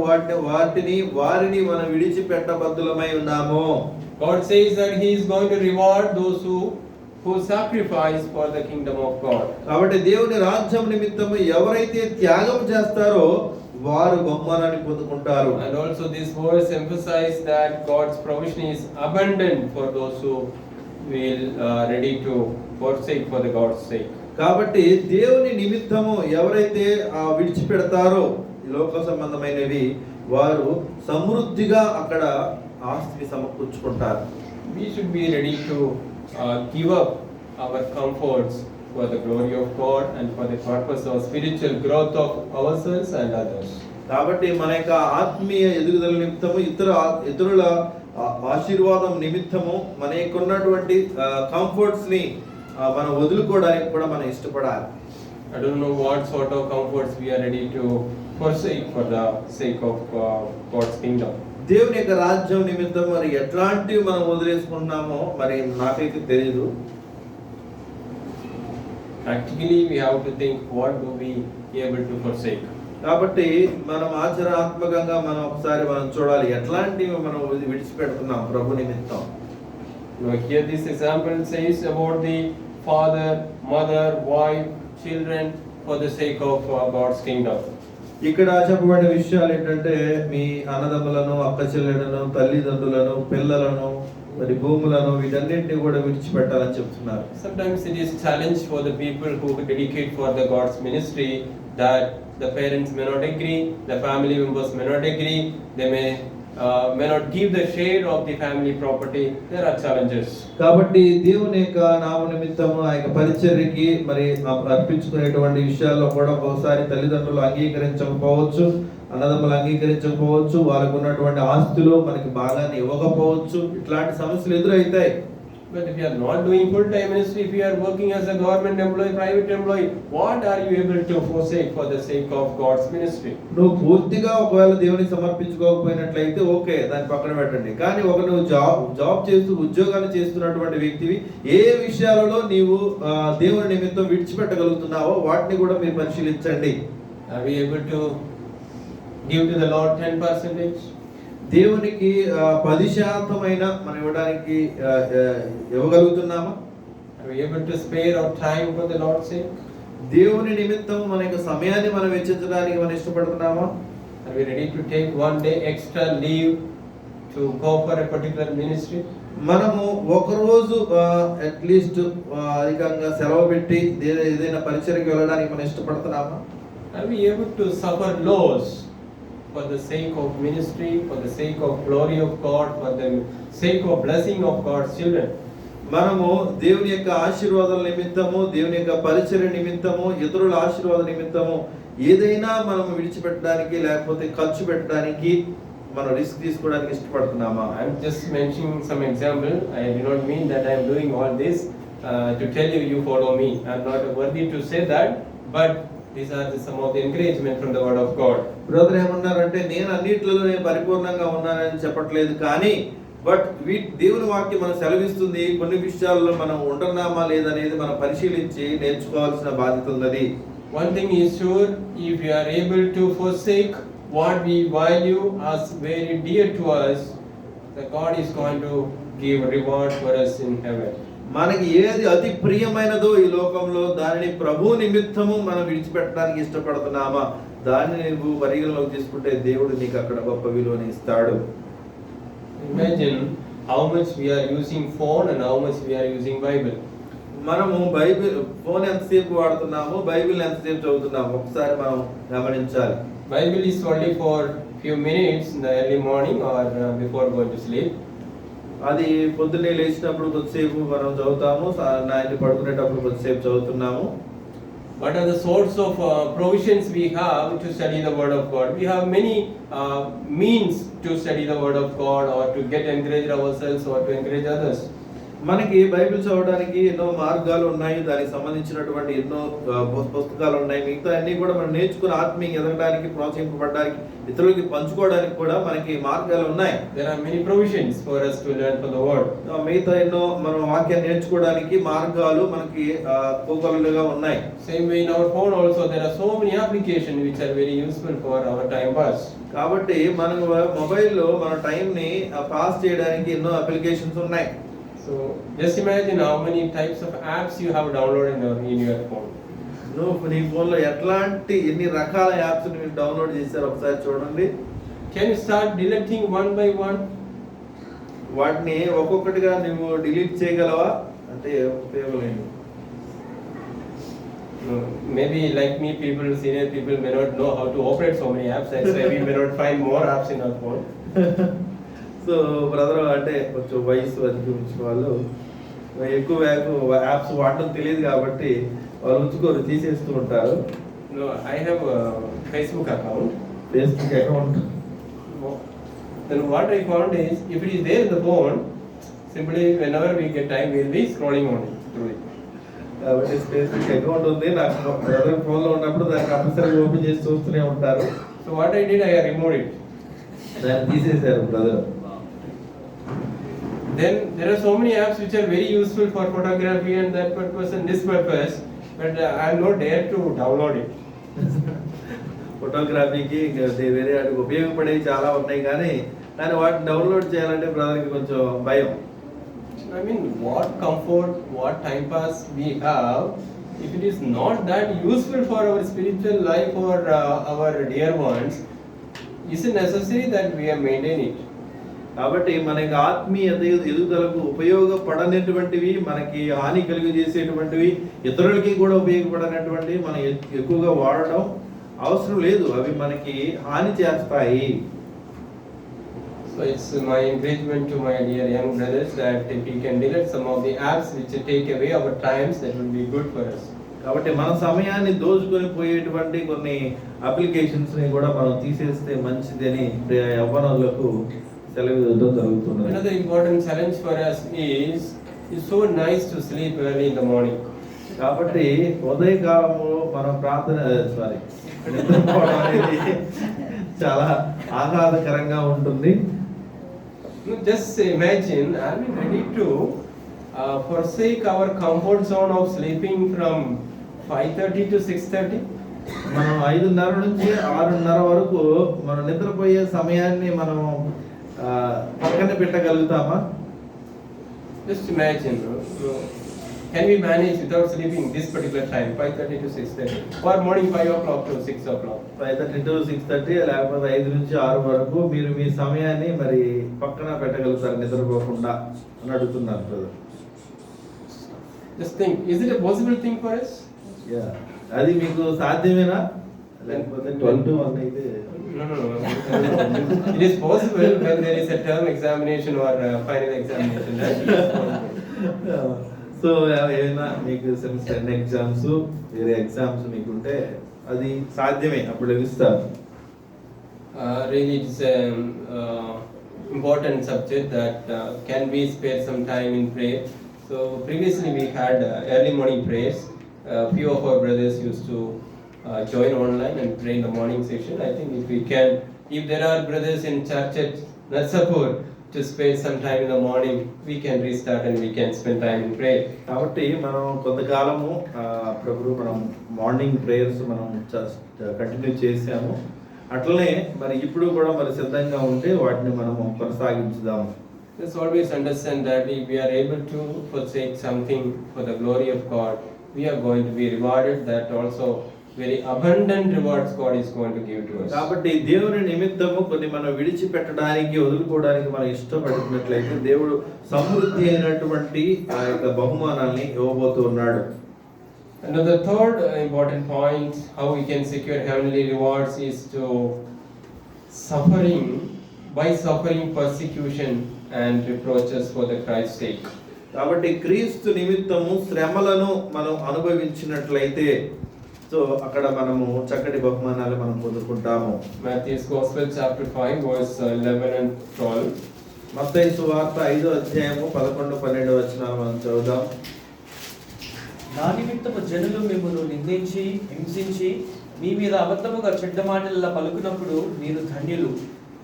వారిని మనం విడిచిపెట్టబద్దులమై ఉన్నాము. God says that He is going to reward those who sacrifice for the kingdom of God. కాబట్టి దేవుని రాజ్యం నిమిత్తము ఎవరైతే త్యాగం చేస్తారో వారు బహుమానాన్ని పొందుకుంటారు. And also this verse emphasizes that God's provision is abundant for those who will ready to forsake for the God's sake. కాబట్టి దేవుని నిమిత్తము ఎవరైతే విడిచిపెడతారో ఈ లోక సంబంధమైనవి వారు సమృద్ధిగా అక్కడ ఆస్తిని సమకూర్చుకుంటారు. We should be ready to give up our comforts for the glory of God and for the purpose of spiritual growth of ourselves and others. కాబట్టి మన యొక్క ఆత్మీయ ఎదుగుదల నిమిత్తము ఇతరుల ఆశీర్వాదం నిమిత్తము మన యొక్క ఉన్నటువంటి కంఫర్ట్స్ ని మనం వదులుకోవడానికి కూడా మనం ఇష్టపడాలి. I don't know what sort of comforts we are ready to forsake for the sake of God's kingdom. దేవుని యొక్క రాజ్యం నిమిత్తం మరి ఎట్లాంటివి మనం వదిలేసుకుంటున్నామో మరి నాకైతే తెలియదు. Practically we have to think what do we able to forsake. కాబట్టి మనం ఆచరణాత్మకంగా మనం ఒకసారి మనం చూడాలి ఎట్లాంటివి మనం విడిచిపెడుతున్నాం ప్రభు నిమిత్తం. Now here this example says about the father, mother, wife, children for the sake of God's kingdom. ఇక్కడ చెప్పబడిన విషయాలు ఏంటంటే మీ అన్నదమ్ములను, అక్క చెల్లెలను, తల్లిదండ్రులను, పిల్లలను, మరి భూములను, వీటన్నిటిని కూడా విడిచిపెట్టాలని చెప్తున్నారు. Sometimes it is challenge for the people who dedicate for the God's ministry that the parents may not agree, the family members may not agree, they may not give the share of the family property. There are challenges. కాబట్టి దేవుని యొక్క నామ నిమిత్తము ఆ యొక్క పరిచర్యకి మరి అర్పించుకునేటువంటి విషయాల్లో కూడా ఒకసారి తల్లిదండ్రులు అంగీకరించకపోవచ్చు, అన్నదమ్ములు అంగీకరించకపోవచ్చు, వాళ్ళకు ఉన్నటువంటి ఆస్తులు మనకి బాగానే ఇవ్వకపోవచ్చు, ఇట్లాంటి సమస్యలు ఎదురవుతాయి. But if you are not doing full-time ministry, if you are working as a government employee, private employee, what are you able to forsake for the sake of God's ministry? నువ్వు పూర్తిగా ఒకవేళ దేవునికి సమర్పించుకోకపోయినట్లయితే ఓకే, దాన్ని పక్కన పెట్టండి. కానీ నువ్వు job చేస్తూ ఉద్యోగాలు చేస్తున్నటువంటి వ్యక్తివి ఏ విషయాలలో నీవు దేవుని నిమిత్తం విడిచిపెట్టగలుగుతున్నావో వాటిని కూడా మీరు పరిశీలించండి. Are we able to give to the Lord 10%? దేవునికి 10% అయినా మనం ఇవ్వడానికి ఇవ్వగలుగుతున్నామా? Are we able to spare our time for the Lord's sake? దేవుని నిమిత్తం మన యొక్క సమయాన్ని మనం వెచ్చించడానికి మనం ఇష్టపడుతున్నామా? Are we ready to take one day extra leave to go for a particular ministry? మనము ఒక రోజు అట్లీస్ట్ అధికంగా సెలవు పెట్టి ఏదైనా పరిచర్యకి వెళ్ళడానికి మనం ఇష్టపడుతున్నామా? Are we able to suffer loss for the sake of ministry, for the sake of glory of God, for the sake of blessing of God's children? మనము దేవుని యొక్క ఆశీర్వాదాల నిమిత్తము, దేవుని యొక్క పరిచర్య నిమిత్తము, ఇతరుల ఆశీర్వాద నిమిత్తము ఏదైనా మనం విడిచిపెట్టడానికి లేకపోతే ఖర్చు పెట్టడానికి మనం రిస్క్ తీసుకోవడానికి ఇష్టపడుతున్నామా? I am just mentioning some example. I do not mean that I am doing all this to tell you, you follow me. I am not worthy to say that, but these are some of the encouragement from the word of God. Brother ఏమన్నారంటే నేను అన్నిట్లలో నేను పరిపూర్ణంగా ఉన్నానని చెప్పట్లేదు, కానీ but దేవుని వాక్యం మనం సెలవిస్తుంది కొన్ని విషయాల్లో మనం ఉంటున్నామా లేదనేది మనం పరిశీలించి నేర్చుకోవాల్సిన బాధ్యత ఉన్నది. One thing is sure, if we are able to forsake what we value as very dear to us, that God is going to give reward for us in heaven. మనకి ఏది అతి ప్రియమైనదో ఈ లోకంలో దానిని ప్రభు నిమిత్తము మనం విడిచిపెట్టడానికి ఇష్టపడుతున్నామా, దాన్ని నువ్వు పరిగణలోకి తీసుకుంటే దేవుడు నీకు అక్కడ గొప్ప విలువని ఇస్తాడు. Imagine how much we are using phone and how much we are using Bible. మనము బైబిల్ ఫోన్ ఎంతసేపు వాడుతున్నాము, బైబిల్ ఎంతసేపు చదువుతున్నాము ఒకసారి మనం గమనించాలి. Bible is only for few minutes in the early morning or before going to sleep. అది పొద్దున్నే లేచినప్పుడు కొద్దిసేపు మనం చదువుతాము, నైట్ పడుకునేటప్పుడు కొద్దిసేపు చదువుతున్నాము. What are the sorts of provisions we have to study the word of God? We have many means to study the word of God or to get encouraged ourselves or to encourage others. మనకి Bible చదవడానికి ఎన్నో మార్గాలు ఉన్నాయి, దానికి సంబంధించినటువంటి ఎన్నో పుస్తకాలు ఉన్నాయి. మిగతా అన్ని కూడా మనం నేర్చుకుని ఆత్మీయంగా ఎదగడానికి, ప్రోత్సహింపబడడానికి, ఇతరులకి పంచుకోవడానికి కూడా మనకి మార్గాలు ఉన్నాయి. There are many provisions for us to learn from the word. మిగతా ఎన్నో మనం వాక్యాన్ని నేర్చుకోవడానికి మార్గాలు మనకి కోకొల్లలుగా ఉన్నాయి. Same way in our phone also there are so many applications which are very useful for our time pass. కాబట్టి మన మొబైల్లో మన టైంని పాస్ చేయడానికి ఎన్నో అప్లికేషన్స్ ఉన్నాయి. So just imagine how many types of apps you have downloaded in your phone. నువ్వు నీ ఫోన్లో ఎన్ని రకాల యాప్స్ మీరు డౌన్లోడ్ చేశారు ఒకసారి చూడండి. Can you start deleting one by one? వాటిని ఒక్కొక్కటిగా నువ్వు డిలీట్ చేయగలవా అంటే ఉపయోగం ఏంటి? Maybe like me, senior people may not know how to operate so many apps. That's why we may not find more apps in our phone. So brother అంటే కొంచెం వయసు అధిగమించిన వాళ్ళు ఎక్కువ యాప్స్ వాడడం తెలియదు కాబట్టి వాళ్ళు ఉంచుకోరు, తీసేస్తూ ఉంటారు. No, I have a Facebook account. Facebook account. Then what I found is, if it is there in the phone, simply whenever we get time, we will be scrolling on it through it. కాబట్టి Facebook account ఉంది నాకు, brother ఫోన్లో ఉన్నప్పుడు దాన్ని compulsory open చేసి చూస్తూనే ఉంటారు. So what I did, I removed it. దాన్ని తీసేశారు brother. Then there are so many apps which are very useful for photography and that purpose and this purpose, but I am not dare to download it. ఫోటోగ్రఫీకి ఇంకా వేరే వాటికి ఉపయోగపడేవి చాలా ఉన్నాయి, కానీ వాటిని download చేయాలంటే బ్రదర్కి కొంచెం భయం. I mean, what comfort, what time pass we have, if it is not that useful for our spiritual life or our dear ones, is it necessary that we maintain it? కాబట్టి మనకి ఆత్మీయత ఎదుగుదలకు ఉపయోగపడనటువంటివి, మనకి హాని కలిగజేసేటువంటివి, ఇతరులకి కూడా ఉపయోగపడనటువంటివి మనం ఎక్కువగా వాడడం అవసరం లేదు. అవి మనకి హాని చేస్తాయి. So it's my encouragement to my dear young brothers that if we can delete some of the apps which take away our times, that will be good for us. కాబట్టి మన సమయాన్ని దోచుకొని పోయేటువంటి కొన్ని అప్లికేషన్స్ ని కూడా మనం తీసేస్తే మంచిదని యవ్వనులకు సెలవివ్వడం జరుగుతున్నది. Another important challenge for us is it's so nice to sleep early in the morning. కాబట్టి ఉదయకాలము మనం నిద్రపోవడం అనేది చాలా ఆహ్లాదకరంగా ఉంటుంది. Just imagine, are we ready to forsake our comfort zone of sleeping from 5:30 to 6:30? మనం 5:30 నుంచి 6:30 వరకు మనం నిద్రపోయే సమయాన్ని మనం పక్కన పెట్టగలుగుతామా? Just imagine, can we manage without sleeping this particular time, 5:30 to 6:30, or morning 5 o'clock to 6 o'clock? 5:30 to 6:30 లేకపోతే 5 నుంచి 6 వరకు మీరు మీ సమయాన్ని మరి పక్కన పెట్టగలుగుతారు నిద్రపోకుండా అని అడుగుతున్నారు brother. Just think, is it a possible thing for us? అది మీకు సాధ్యమేనా? లేకపోతే 12 to 1 అయితే No. It is possible when there is a term examination or final examination, right? So ఏమైనా మీకు సెమిస్టర్ ఎండ్ ఎగ్జామ్స్ వేరే ఎగ్జామ్స్ మీకుంటే అది సాధ్యమే, అప్పుడు లభిస్తారు. Really it's an important subject that can we spare some time in prayer. So previously we had early morning prayers. Few of our brothers used to join online and pray in the morning session. I think if there are brothers in church at Narsapur to spend some time in the morning, we can restart and we can spend time in prayer. కాబట్టి మనం కొంతకాలము ప్రభువు మనం morning prayers మనం continue చేసాము. అట్లనే మరి ఇప్పుడు కూడా మరి సిద్ధంగా ఉంటే వాటిని మనము కొనసాగించుదాము. Let's always understand that if we are able to forsake something for the glory of God, we are going to be rewarded. That also very abundant rewards God is going to give to us. కాబట్టి దేవుని నిమిత్తము కొన్ని మనం విడిచిపెట్టడానికి వదులుకోవడానికి మనం ఇష్టపడుతున్నట్లయితే దేవుడు సమృద్ధి అయినటువంటి ఆ యొక్క బహుమానాన్ని ఇవ్వబోతున్నాడు. Another third important point how we can secure heavenly rewards is to suffering persecution and reproaches for the Christ's sake. కాబట్టి క్రీస్తు నిమిత్తము శ్రమలను మనం అనుభవించినట్లయితే సో అక్కడ మనము చక్కటి బహుమానాలు మనం పొందుకుంటాము. Matthew's Gospel chapter 5 verse 11 and 12. మత్తయి సువార్త 5వ అధ్యాయము 11, 12 వచనాలు మనం చదువుదాం. నా నిమిత్తము జనులు మిమ్మును నిందించి హింసించి మీ మీద అబద్ధముగా చెడ్డ మాటల పలుకున్నప్పుడు మీరు ధన్యులు,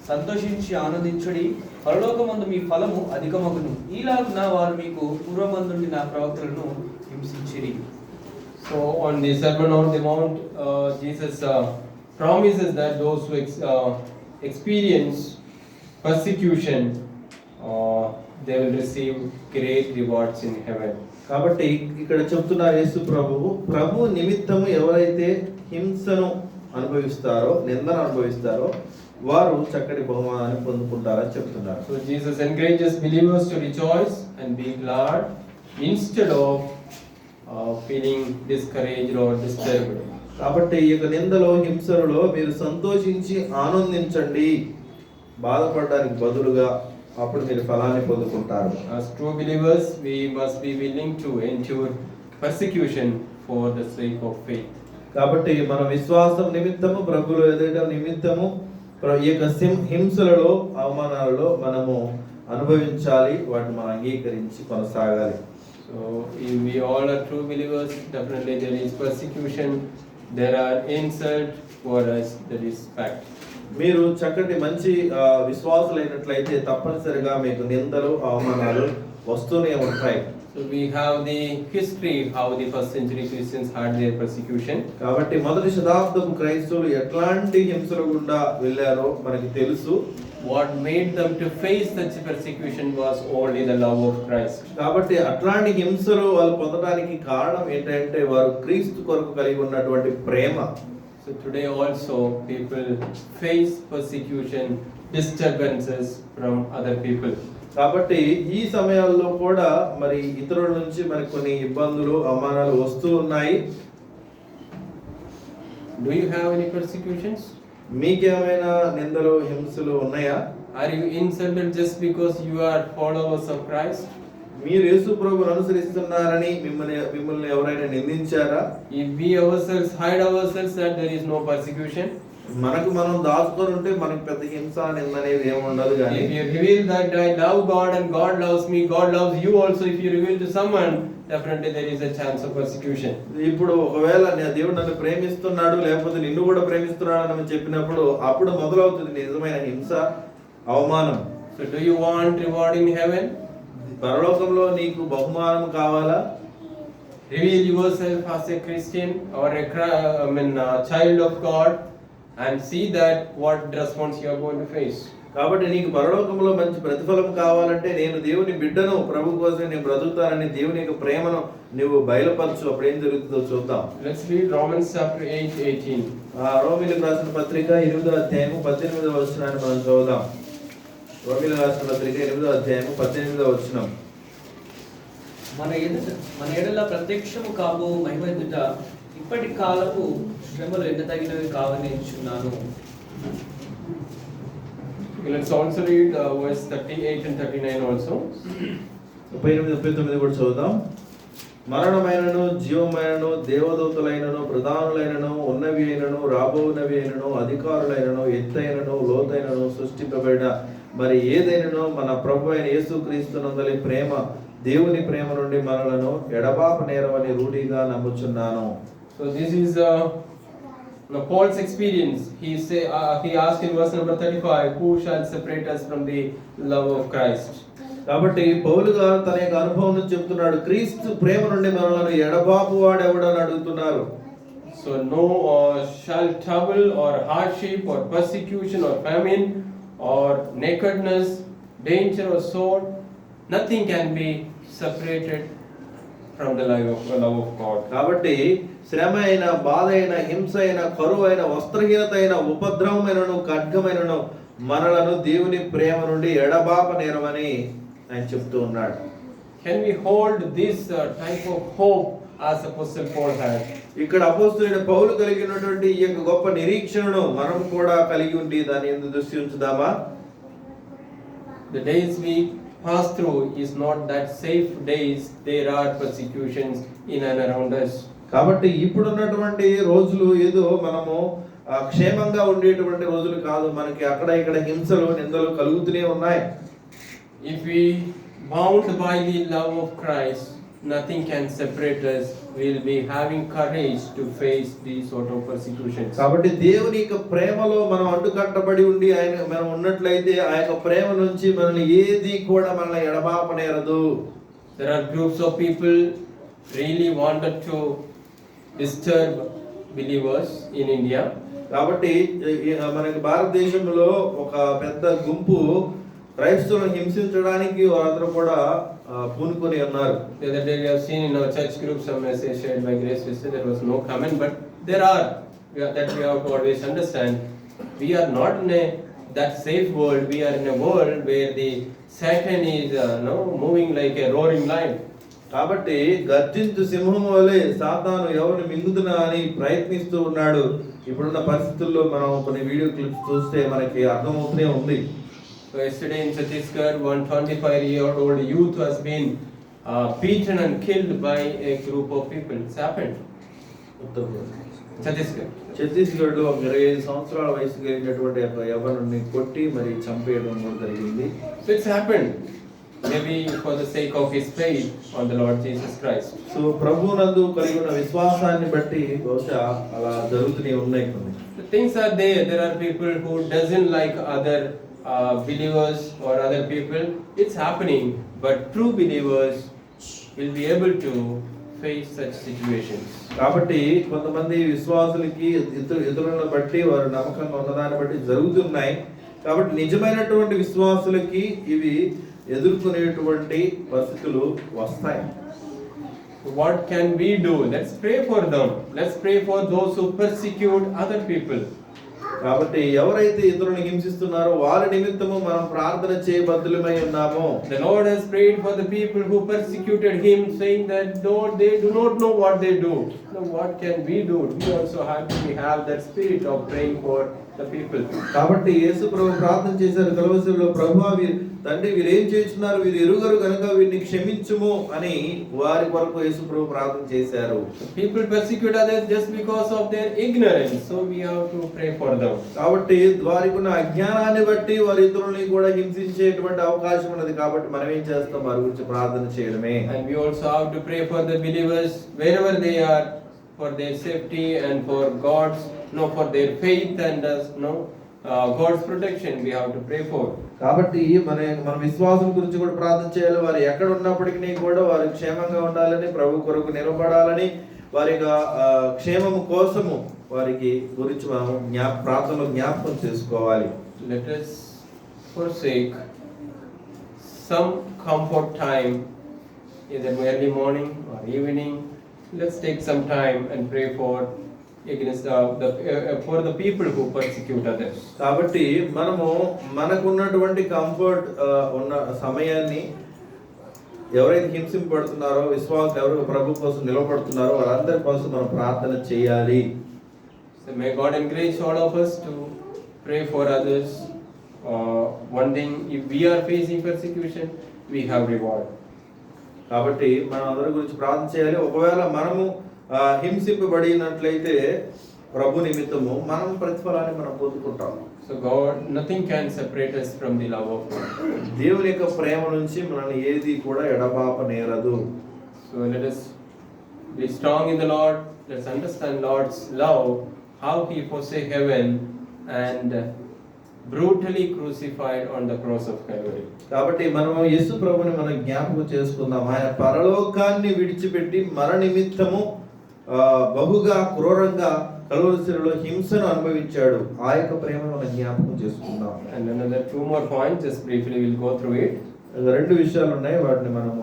సంతోషించి ఆనందించుడి, పరలోకమందు మీ ఫలము అధికమగును. ఈలాగున వారు మీకు పూర్వమందుండి నా ప్రవక్తలను హింసించిరి. So on the Sermon on the Mount, Jesus promises that those who experience persecution, they will receive great rewards in heaven. కాబట్టి ఇక్కడ చెప్తున్నారు యేసు ప్రభు నిమిత్తము ఎవరైతే హింసను అనుభవిస్తారో, నిందను అనుభవిస్తారో వారు చక్కటి బహుమానాన్ని పొందుకుంటారని చెప్తున్నారు. So Jesus encourages believers to rejoice and be glad instead of feeling discouraged or disturbed. కాబట్టి ఈ యొక్క నిందలో హింసలలో మీరు సంతోషించి ఆనందించండి, బాధపడడానికి బదులుగా అప్పుడు మీరు ఫలాన్ని పొందుకుంటారు. As true believers, we must be willing to endure persecution for the sake of faith. కాబట్టి మన విశ్వాసం నిమిత్తము, ప్రభువులో ఎదగడం నిమిత్తము ఈ యొక్క హింసలలో, అవమానాలలో మనము అనుభవించాలి, వాటిని మనం అంగీకరించి కొనసాగాలి. So if we all are true believers, definitely there is persecution, there are insults for us, that is fact. మీరు చక్కటి మంచి విశ్వాసులైనట్లయితే తప్పనిసరిగా మీకు నిందలు, అవమానాలు వస్తూనే ఉంటాయి. So So we have the history how the first century Christians had their persecution. కాబట్టి మొదటి శతాబ్దపు క్రైస్తవులు ఎట్లాంటి హింసల గుండా వెళ్ళారో మనకి తెలుసు. What made them to face such persecution was only the love of Christ. కాబట్టి అట్లాంటి హింసలు వాళ్ళు పొందడానికి కారణం ఏంటంటే వారు క్రీస్తు కొరకు కలిగి ఉన్నటువంటి ప్రేమ. So today also people face persecution, disturbances from other people. కాబట్టి ఈ సమయాల్లో కూడా మరి ఇతరుల నుంచి మనకు కొన్ని ఇబ్బందులు అవమానాలు వస్తూ ఉన్నాయి. Do you have any persecutions? మీకేమైనా నిందలు హింసలు ఉన్నాయా? Are you insulted just because you are followers of Christ? మీరు యేసు ప్రభువును అనుసరిస్తున్నారని మిమ్మల్ని ఎవరైనా నిందించారా? If we ourselves hide ourselves that there is no persecution. మనకు మనం దాచుకొని ఉంటే మనకు పెద్ద హింస నింద అనేది ఏమి ఉండదు. కానీ If you reveal that I love God and God loves me, God loves you also, if you reveal to someone, definitely there is a chance of persecution. ఇప్పుడు ఒకవేళ దేవుడు నన్ను ప్రేమిస్తున్నాడు లేకపోతే నిన్ను కూడా ప్రేమిస్తున్నాడు అని చెప్పినప్పుడు అప్పుడు మొదలవుతుంది నిజమైన హింస, అవమానం. So do you want reward in heaven? పరలోకంలో నీకు బహుమానం కావాలా? Reveal yourself as a Christian or a child of God and see that what response you are going to face. కాబట్టి నీకు పరలోకంలో మంచి ప్రతిఫలం కావాలంటే నేను దేవుని బిడ్డను, ప్రభు కోసం నేను బ్రతుకుతానని దేవుని యొక్క ప్రేమను నువ్వు బయలుపరచు. అప్పుడు ఏం జరుగుతుందో చూద్దాం. Let's read Romans chapter 8:18. రోమీయులకు రాసిన పత్రిక 8వ అధ్యాయము 18వ వచనాన్ని మనం చదువుదాం. రోమీయులకు రాసిన పత్రిక 8వ అధ్యాయము 18వ వచనం. మన ఎడల ప్రత్యక్షము కాబో మహిమ ఎదుట ఇప్పటి కాలపు శ్రమలు ఎడతగినవి కావని ఎంచున్నాను. Let's also read verse 38 and 39 also. 38, 39 కూడా చదువుదాం. మరణమైనను జీవమైనను దేవదూతలైనను ప్రధానులైనను ఉన్నవి అయినను రాబోవునవి అయినను అధికారులైనను ఎత్తైనను లోతైనను సృష్టింపబడిన మరి ఏదైనను మన ప్రభు అయిన యేసుక్రీస్తునందలి ప్రేమ దేవుని ప్రేమ నుండి మనలను ఎడబాప నేరవని రూఢిగా నమ్ముచున్నాను. So this is Paul's experience. He asked in verse number 35, who shall separate us from the love of Christ? కాబట్టి పౌలు గారు తన యొక్క అనుభవం నుంచి చెప్తున్నాడు, క్రీస్తు ప్రేమ నుండి మనలను ఎడబాపు వాడెవడని అడుగుతున్నారు. So no shall trouble or hardship or persecution or famine or nakedness, danger or sword, nothing can be separated from the love of God. కాబట్టి శ్రమ అయిన, బాధ అయిన, హింస అయిన, కరువు అయిన, వస్త్రహీనత అయిన, ఉపద్రవమైనను ఖడ్గమైనను మనలను దేవుని ప్రేమ నుండి ఎడబాప నేరమని ఆయన చెప్తూ ఉన్నాడు. Can we hold this type of hope as Apostle Paul had? ఇక్కడ అపోస్తలుడైన పౌలు కలిగినటువంటి ఈ యొక్క గొప్ప నిరీక్షణను మనం కూడా కలిగి ఉండి దాని యందు దృష్టి ఉంచుదామా? The days we pass through is not that safe days. There are persecutions in and around us. కాబట్టి ఇప్పుడున్నటువంటి రోజులు ఏదో మనము క్షేమంగా ఉండేటువంటి రోజులు కాదు. మనకి అక్కడ ఇక్కడ హింసలు నిందలు కలుగుతూనే ఉన్నాయి. If we bound by the love of Christ, nothing can separate us. We will be having courage to face these sort of persecutions. కాబట్టి దేవుని యొక్క ప్రేమలో మనం అడ్డుకట్టబడి ఉండి మనం ఉన్నట్లయితే ఆ యొక్క ప్రేమ నుంచి మనల్ని ఏది కూడా మనల్ని ఎడబాపనేరదు. There are groups of people really wanted to disturb believers in India. కాబట్టి మనకి భారతదేశంలో ఒక పెద్ద గుంపు క్రైస్తవులను హింసించడానికి వారందరూ కూడా పూనుకొని ఉన్నారు. The other day we have seen in our church group some message shared by Grace Sister. There was no comment, but there are that we have to always understand. We are not in that safe world. We are in a world where the Satan is moving like a roaring lion. కాబట్టి గర్జించు సింహము వలె సాతాను ఎవరిని మింగుదునా అని ప్రయత్నిస్తూ ఉన్నాడు. ఇప్పుడున్న పరిస్థితుల్లో మనం కొన్ని వీడియో క్లిప్స్ చూస్తే మనకి అర్థమవుతూనే ఉంది. So yesterday in Chhattisgarh, 125-year-old youth has been beaten and killed by a group of people. It's happened. Chhattisgarh లో 25 సంవత్సరాల వయసు కలిగినటువంటి యవ్వనుడిని కొట్టి మరి చంపేయడం కూడా జరిగింది. So it's happened. Maybe for the sake of his faith on the Lord Jesus Christ. So ప్రభువునందు కలిగి ఉన్న విశ్వాసాన్ని బట్టి బహుశా అలా జరుగుతూనే ఉన్నాయి కొన్ని. The things are there. There are people who doesn't like other believers or other people. It's happening. But true believers will be able to face such situations. కాబట్టి కొంతమంది విశ్వాసులకి ఇతరులను బట్టి వారు నమ్మకంగా ఉన్నదాన్ని బట్టి జరుగుతున్నాయి. కాబట్టి నిజమైనటువంటి విశ్వాసులకి ఇవి ఎదుర్కొనేటువంటి పరిస్థితులు వస్తాయి. What can we do? Let's pray for them. Let's pray for those who persecute other people. కాబట్టి ఎవరైతే ఇతరులను హింసిస్తున్నారో వారి నిమిత్తము మనం ప్రార్థన చేయబద్దులమై ఉన్నాము. The Lord has prayed for the people who persecuted him, saying that Lord, they do not know what they do. So what can we do? We also have that spirit of praying for the people. కాబట్టి యేసు ప్రభు ప్రార్థన చేశారు కలవసిలో, ప్రభువా తండ్రి వీరేం చేస్తున్నారు, వీరు ఎరుగరు కనుక వీరిని క్షమించుము అని వారి కొరకు యేసు ప్రభు ప్రార్థన చేశారు. People persecute others just because of their ignorance, so we have to pray for them. కాబట్టి వారికి ఉన్న అజ్ఞానాన్ని బట్టి వారి ఇతరులని కూడా హింసించేటువంటి అవకాశం ఉన్నది. కాబట్టి మనం ఏం చేస్తాం, వారి గురించి ప్రార్థన చేయడమే. And we also have to pray for the believers wherever they are, for their safety and for for their faith and God's protection we have to pray for. కాబట్టి మన విశ్వాసం గురించి కూడా ప్రార్థన చేయాలి. వారు ఎక్కడ ఉన్నప్పటికీ కూడా వారు క్షేమంగా ఉండాలని, ప్రభు కొరకు నిలబడాలని, వారి క్షేమము కోసము వారికి గురించి మనం ప్రార్థనలో జ్ఞాపకం చేసుకోవాలి. Let us forsake some comfort time, either early morning or evening. Let's take some time and pray for the people who persecute others. కాబట్టి మనకున్నటువంటి కంఫర్ట్ ఉన్న సమయాన్ని ఎవరైతే హింసింపబడుతున్నారో, విశ్వాసులు ఎవరు ప్రభు కోసం నిలబడుతున్నారో వారందరి కోసం మనం ప్రార్థన చేయాలి. So may God encourage all of us to pray for others. One thing, if we are facing persecution, we have reward. కాబట్టి మనం అందరి గురించి ప్రార్థన చేయాలి. ఒకవేళ మనము హింసింపబడినట్లయితే ప్రభు నిమిత్తము మనం ప్రతిఫలాన్ని మనం పొందుకుంటాం. So God, nothing can separate us from the love of God. దేవుని యొక్క ప్రేమ నుంచి మనల్ని ఏది కూడా ఎడబాపనేరదు. So let us be strong in the Lord. Let's understand Lord's love, how he forsake heaven and brutally crucified on the cross of Calvary. కాబట్టి మనము యేసు ప్రభువుని మనం జ్ఞాపకం చేసుకుందాం. ఆయన పరలోకాన్ని విడిచిపెట్టి మన నిమిత్తము బహుగా క్రూరంగా కలువరిశిలలో హింసను అనుభవించాడు. ఆ యొక్క ప్రేమను మనం జ్ఞాపకం చేసుకుందాం. And another two more points, just briefly we'll go through it. రెండు విషయాలు ఉన్నాయి, వాటిని మనం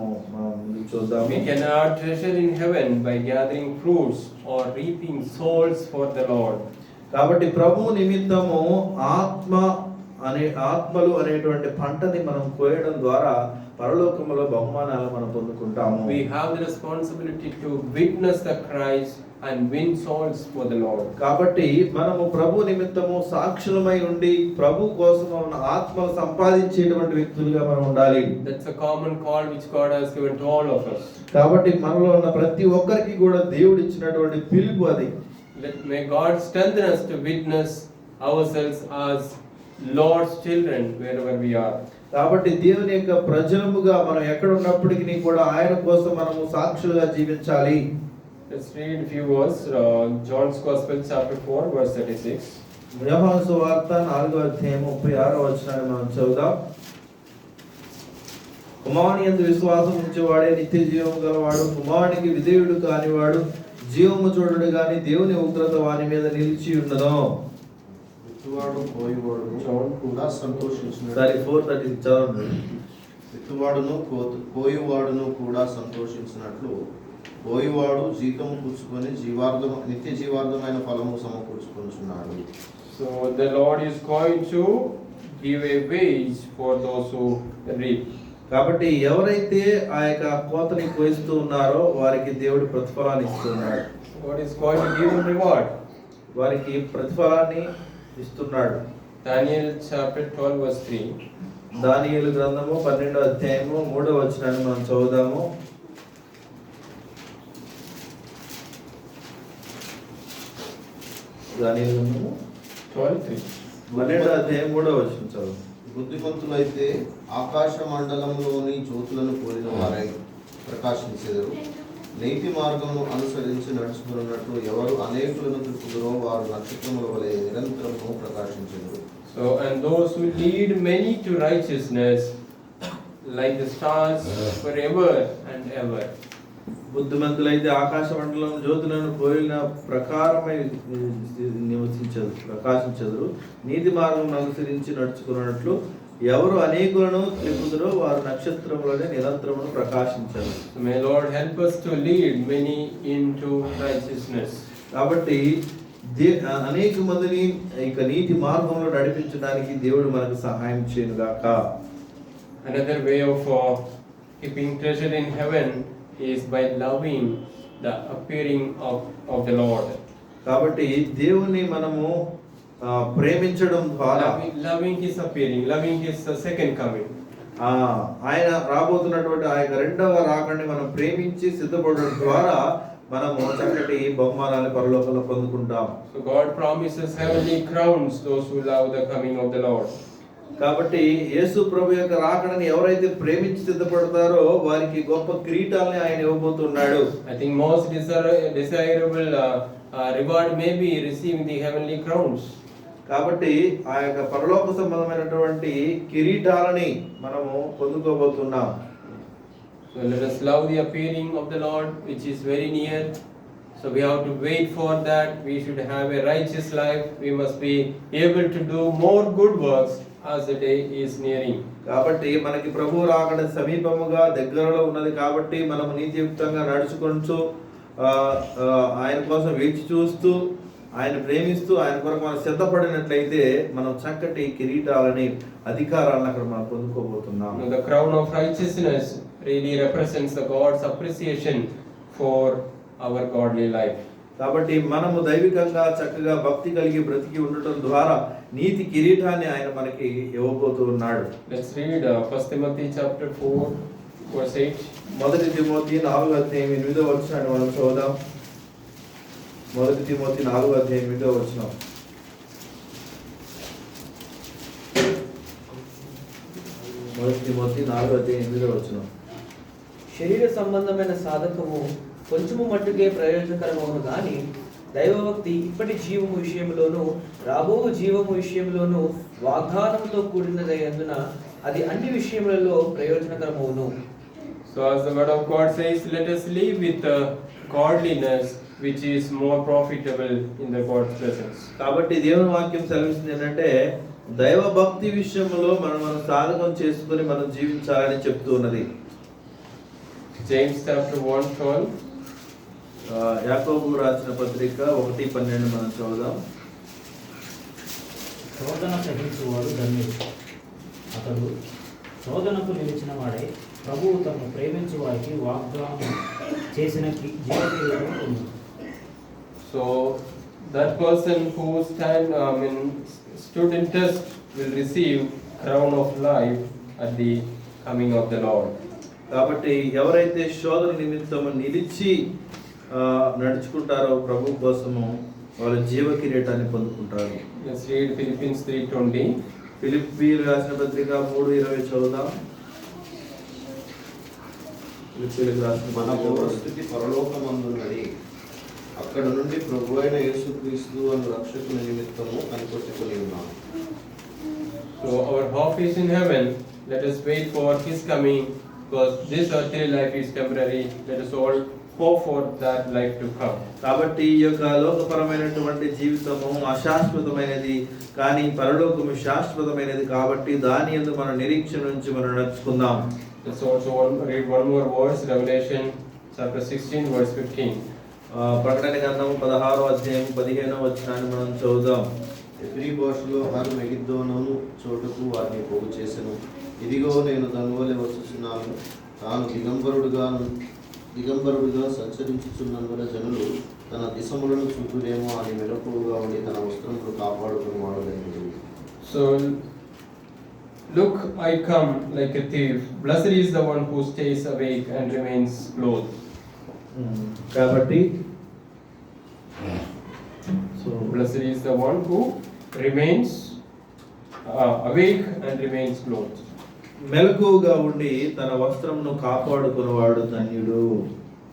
చూద్దాం. We can have treasure in heaven by gathering fruits or reaping souls for the Lord. కాబట్టి ప్రభు నిమిత్తము ఆత్మలు అనేటువంటి పంటని మనం కోయడం ద్వారా పరలోకములో బహుమానాలు మనం పొందుకుంటాము. We have the responsibility to witness the Christ and win souls for the Lord. కాబట్టి మనము ప్రభు నిమిత్తము సాక్షులమై ఉండి ప్రభు కోసం ఆత్మలు సంపాదించేటువంటి వ్యక్తులుగా మనం ఉండాలి. That's a common call which God has given to all of us. కాబట్టి మనలో ఉన్న ప్రతి ఒక్కరికి కూడా దేవుడు ఇచ్చినటువంటి పిలుపు అది. May God strengthen us to witness ourselves as Lord's children wherever we are. కాబట్టి దేవుని యొక్క ప్రజలముగా మనం ఎక్కడ ఉన్నప్పటికీ కూడా ఆయన కోసం మనము సాక్షులుగా జీవించాలి. Let's read a few verses. John's Gospel chapter 4 verse 36. యోహాను సువార్త 4వ అధ్యాయం 36వ వచనాన్ని మనం చదువుదాం. కుమారుని యందు విశ్వాసం ఉంచేవాడే నిత్య జీవము గలవాడు, కుమారునికి విధేయుడు కానివాడు జీవము చూడడు గాని దేవుని ఉగ్రత వాని మీద నిలిచి ఉండదు. విత్తువాడు కోయువాడును కూడా సంతోషించును. 4:36 చదవండి. విత్తువాడును కోయువాడును కూడా సంతోషించినట్లు కోయువాడు జీతము పుచ్చుకొని నిత్య జీవార్థమైన ఫలము సమకూర్చుకొనుచున్నాడు. So the Lord is going to give a wage for those who reap. కాబట్టి ఎవరైతే ఆ యొక్క కోతని కోయిస్తూ ఉన్నారో వారికి దేవుడు ప్రతిఫలాన్ని ఇస్తున్నాడు. God is going to give them reward. వారికి ప్రతిఫలాన్ని ఇస్తున్నాడు. Daniel chapter 12 verse 3. దానియేలు గ్రంథము 12వ అధ్యాయము 3వ వచనాన్ని మనం చదువుదాము. దానియేలు గ్రంథము 12:3. 12వ అధ్యాయం 3వ వచనం చదువు. బుద్ధిమంతులైతే ఆకాశ మండలంలోని జ్యోతులను కోరిన వారై ప్రకాశించెదరు. నీతి మార్గమును అనుసరించి నడుచుకున్నట్లు ఎవరు అనేకులను త్రిప్పుదురో వారు నక్షత్రముల వలె నిరంతరము ప్రకాశించెదరు. So and those who lead many to righteousness like the stars forever and and ever. బుద్ధిమంతులైతే ఆకాశ మండలం జ్యోతులను పోలిన ప్రకారమై ప్రకాశించదురు. నీతి మార్గం అనుసరించి నడుచుకున్నట్లు ఎవరు అనేకులను తెలుపుదురో వారు నక్షత్రములనే నిరంతరమును ప్రకాశించారు. May Lord help us to lead many into righteousness. కాబట్టి అనేక మందిని ఇక నీతి మార్గంలో నడిపించడానికి దేవుడు మనకు సహాయం చేయనుగాక. Another way of keeping treasure in heaven is by loving the appearing of the Lord. కాబట్టి దేవుని మనము ప్రేమించడం ద్వారా loving his appearing, loving his second coming. ఆయన రాబోతున్నటువంటి ఆ యొక్క రెండవ రాకడిని మనం ప్రేమించి సిద్ధపడడం ద్వారా మనము చక్కటి బహుమానాలు పరలోకంలో పొందుకుంటాం. So God promises heavenly crowns those who love the coming of the Lord. కాబట్టి యేసు ప్రభు యొక్క రాకడని ఎవరైతే ప్రేమించి సిద్ధపడతారో వారికి గొప్ప కిరీటాలని ఆయన ఇవ్వబోతున్నాడు. I think most desirable reward may be receiving the heavenly crowns. కాబట్టి ఆ యొక్క పరలోక సంబంధమైనటువంటి కిరీటాలని మనము పొందుకోబోతున్నాం. So let us love the appearing of the Lord, which is very near. So we have to wait for that. We should have a righteous life. We must be able to do more good works as the day is nearing. కాబట్టి మనకి ప్రభు రాకడ సమీపముగా దగ్గరలో ఉన్నది కాబట్టి మనం నీతియుక్తంగా నడుచుకుంటూ ఆయన కోసం వేచి చూస్తూ ఆయన ప్రేమిస్తూ ఆయన కొరకు మనం సిద్ధపడినట్లయితే మనం చక్కటి కిరీటాలని అధికారాలను అక్కడ మనం పొందుకోబోతున్నాం. The crown of righteousness really represents the God's appreciation for our godly life. కాబట్టి మనము దైవికంగా చక్కగా భక్తి కలిగి బ్రతికి ఉండటం ద్వారా నీతి కిరీటాన్ని ఆయన మనకి ఇవ్వబోతూ ఉన్నాడు. Let's read 1 Timothy chapter 4 verse 8. మొదటి తిమోతి 4:8 మనం చదువుదాం. మొదటి తిమోతి 4:8. మొదటి తిమోతి 4:8. శరీర సంబంధమైన సాధకము కొంచెము మట్టుకే ప్రయోజనకరమవును గాని దైవభక్తి ఇప్పటి జీవము విషయంలోను రాబో జీవము విషయంలోను వాగ్దానముతో కూడినదైనందున అది అన్ని విషయములలో ప్రయోజనకరమవును. So as the word of God says, let us live with godliness, which is more profitable in the God's presence. కాబట్టి దేవుని వాక్యం సెలవిస్తుంది ఏంటంటే దైవ భక్తి విషయంలో మనం సాధకం చేసుకొని మనం జీవించాలని చెప్తూ ఉన్నది. James chapter 1:12. యాకోబు రాసిన పత్రిక 1:12 మనం చదువుదాం. శోధన సహించువాడు ధన్యుడు, అతడు శోధనకు నిలిచిన వాడే ప్రభువు తమను ప్రేమించు వారికి వాగ్దానం చేసిన జీవకిరీటం పొందును. So that person who stood in test will receive crown of life at the coming of the Lord. కాబట్టి ఎవరైతే శోధన నిమిత్తము నిలిచి నడుచుకుంటారో ప్రభు కోసము వాళ్ళు జీవ కిరీటాన్ని పొందుకుంటారు. Let's read Philippians 3:20. ఫిలిప్పీయులు రాసిన పత్రిక 3:20 చదువుదాం. ఫిలిప్పీయులకు రాసిన మన పత్రిక పౌరస్థితి పరలోకమందున్నది, అక్కడ నుండి ప్రభు అయిన యేసుక్రీస్తు అను రక్షకుని నిమిత్తము కనిపెట్టుకుని ఉన్నాము. So our hope is in heaven. Let us wait for his coming, because this earthly life is temporary. Let us all hope for that life to come. కాబట్టి ఈ యొక్క లోకపరమైనటువంటి జీవితము అశాశ్వతమైనది, కానీ పరలోకము శాశ్వతమైనది. కాబట్టి దాని యందు మన నిరీక్షణ నుంచి మనం నడుచుకుందాం. Let's also read one more verse, Revelation chapter 16 verse 15. ప్రకటన గ్రంథం 16:15 మనం చదువుదాం. ఎబ్రీ భాషలో హర్ మెగిద్దోనను చోటుకు వారిని పోగు చేసెను. ఇదిగో నేను దనువలె వస్తున్నాను, తాను దిగంబరుడుగా సంచరించుచున్నందున జనులు తన దిశములను చూపురేమో అని మెలకువగా ఉండి తన వస్త్రములు కాపాడుకుని వాడలేదు. So look, I come like a thief. Blessed is the one who stays awake and remains clothed. కాబట్టి So blessed is the one who remains awake and remains clothed. మెలకువగా ఉండి తన వస్త్రమును కాపాడుకునేవాడు ధన్యుడు.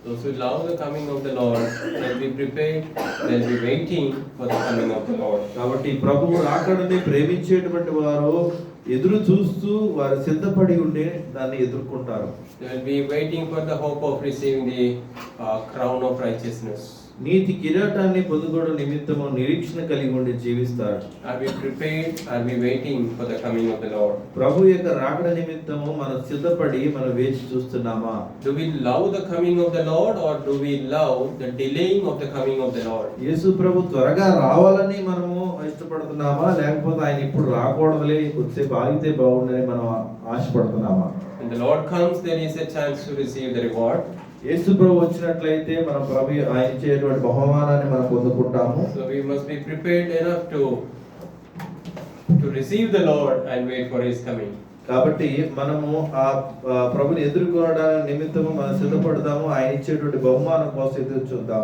Those who love the coming of the Lord, they'll be prepared, they'll be waiting for the coming of the Lord. కాబట్టి ప్రభువు రాకడని ప్రేమించేటువంటి వారు ఎదురు చూస్తూ వారు సిద్ధపడి ఉండి దాన్ని ఎదుర్కొంటారు. They will be waiting for the hope of receiving the crown of righteousness. నీతి కిరీటాన్ని పొందుకోవడం నిమిత్తము నిరీక్షణ కలిగి ఉండి జీవిస్తారు. Are we prepared? Are we waiting for the coming of the Lord? ప్రభు యొక్క రాకడ నిమిత్తము మనం సిద్ధపడి మనం వేచి చూస్తున్నామా? Do we love the coming of the Lord, or do we love the delaying of the coming of the Lord? యేసు ప్రభు త్వరగా రావాలని మనము ఇష్టపడుతున్నామా, లేకపోతే ఆయన ఇప్పుడు రాకూడదులే కొద్దిసేపు ఆగితే బాగుండని మనం ఆశపడుతున్నామా? When the Lord comes, there is a chance to receive the reward. యేసు ప్రభు వచ్చినట్లయితే మనం ప్రభు ఆయన ఇచ్చేటువంటి బహుమానాన్ని మనం పొందుకుంటాము. So we must be prepared enough to receive the Lord and wait for His coming. కాబట్టి మనము ఆ ప్రభుని ఎదుర్కోవడానికి నిమిత్తము మనం సిద్ధపడదాము. ఆయన ఇచ్చేటువంటి బహుమానం కోసం ఎదురు చూద్దాం.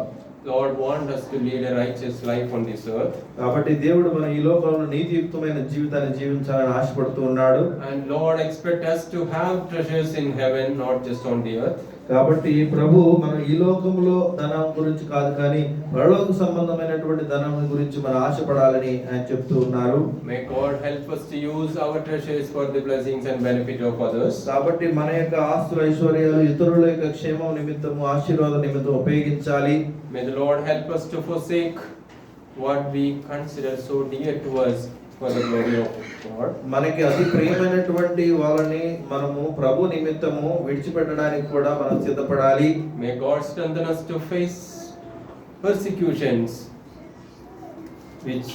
Lord wants us to lead a righteous life on this earth. కాబట్టి దేవుడు మన ఈ లోకంలో నీతియుక్తమైన జీవితాన్ని జీవించాలని ఆశపడుతూ ఉన్నాడు. And Lord expects us to have treasures in heaven, not just on the earth. కాబట్టి ప్రభు మనం ఈ లోకంలో ధనం గురించి కాదు కానీ పరలోక సంబంధమైనటువంటి ధనం గురించి మనం ఆశపడాలని ఆయన చెప్తూ ఉన్నారు. May God help us to use our treasures for the blessings and benefit of others. కాబట్టి మన యొక్క ఆస్తుల ఐశ్వర్యాలు ఇతరుల యొక్క క్షేమం నిమిత్తము ఆశీర్వాద నిమిత్తం ఉపయోగించాలి. May the Lord help us to forsake what we consider so dear to us for the glory of God. మనకి అతి ప్రియమైనటువంటి వాళ్ళని మనము ప్రభు నిమిత్తము విడిచిపెట్టడానికి కూడా మనం సిద్ధపడాలి. May God strengthen us to face persecutions which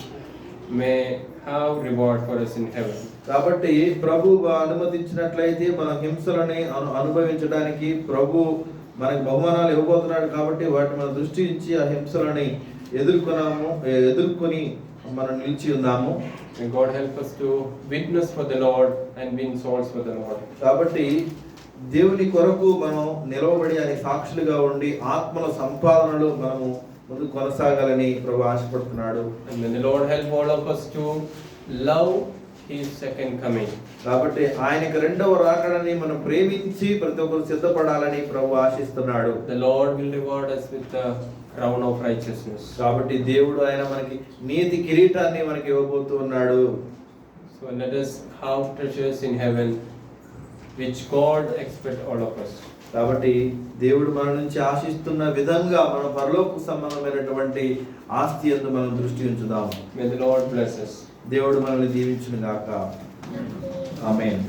may have reward for us in heaven. కాబట్టి ప్రభు అనుమతించినట్లయితే మనం హింసలని అనుభవించడానికి ప్రభు మనకు బహుమానాలు ఇవ్వబోతున్నాడు. కాబట్టి వాటి మన దృష్టి ఇచ్చి ఆ హింసలని ఎదుర్కొని మనం నిలిచి ఉన్నాము. May God help us to witness for the Lord and win souls for the Lord. కాబట్టి దేవుని కొరకు మనం నిలవబడి ఆయన సాక్షులుగా ఉండి ఆత్మల సంపాదనలో మనము ముందు కొనసాగాలని ప్రభు ఆశపడుతున్నాడు. And may the Lord help all of us to love His second coming. కాబట్టి ఆయనకి రెండవ రాకడని మనం ప్రేమించి ప్రతి ఒక్కరు సిద్ధపడాలని ప్రభు ఆశిస్తున్నాడు. The Lord will reward us with the crown of righteousness. కాబట్టి దేవుడు ఆయన మనకి నీతి కిరీటాన్ని మనకి ఇవ్వబోతూ ఉన్నాడు. So let us have treasures in heaven which God expects all of us. కాబట్టి దేవుడు మన నుంచి ఆశిస్తున్న విధంగా మన పరలోక సంబంధమైనటువంటి ఆస్తి యందు మనం దృష్టి ఉంచుదాం. May the Lord bless us. దేవుడు మనల్ని దీవించును గాక. ఆమేన్.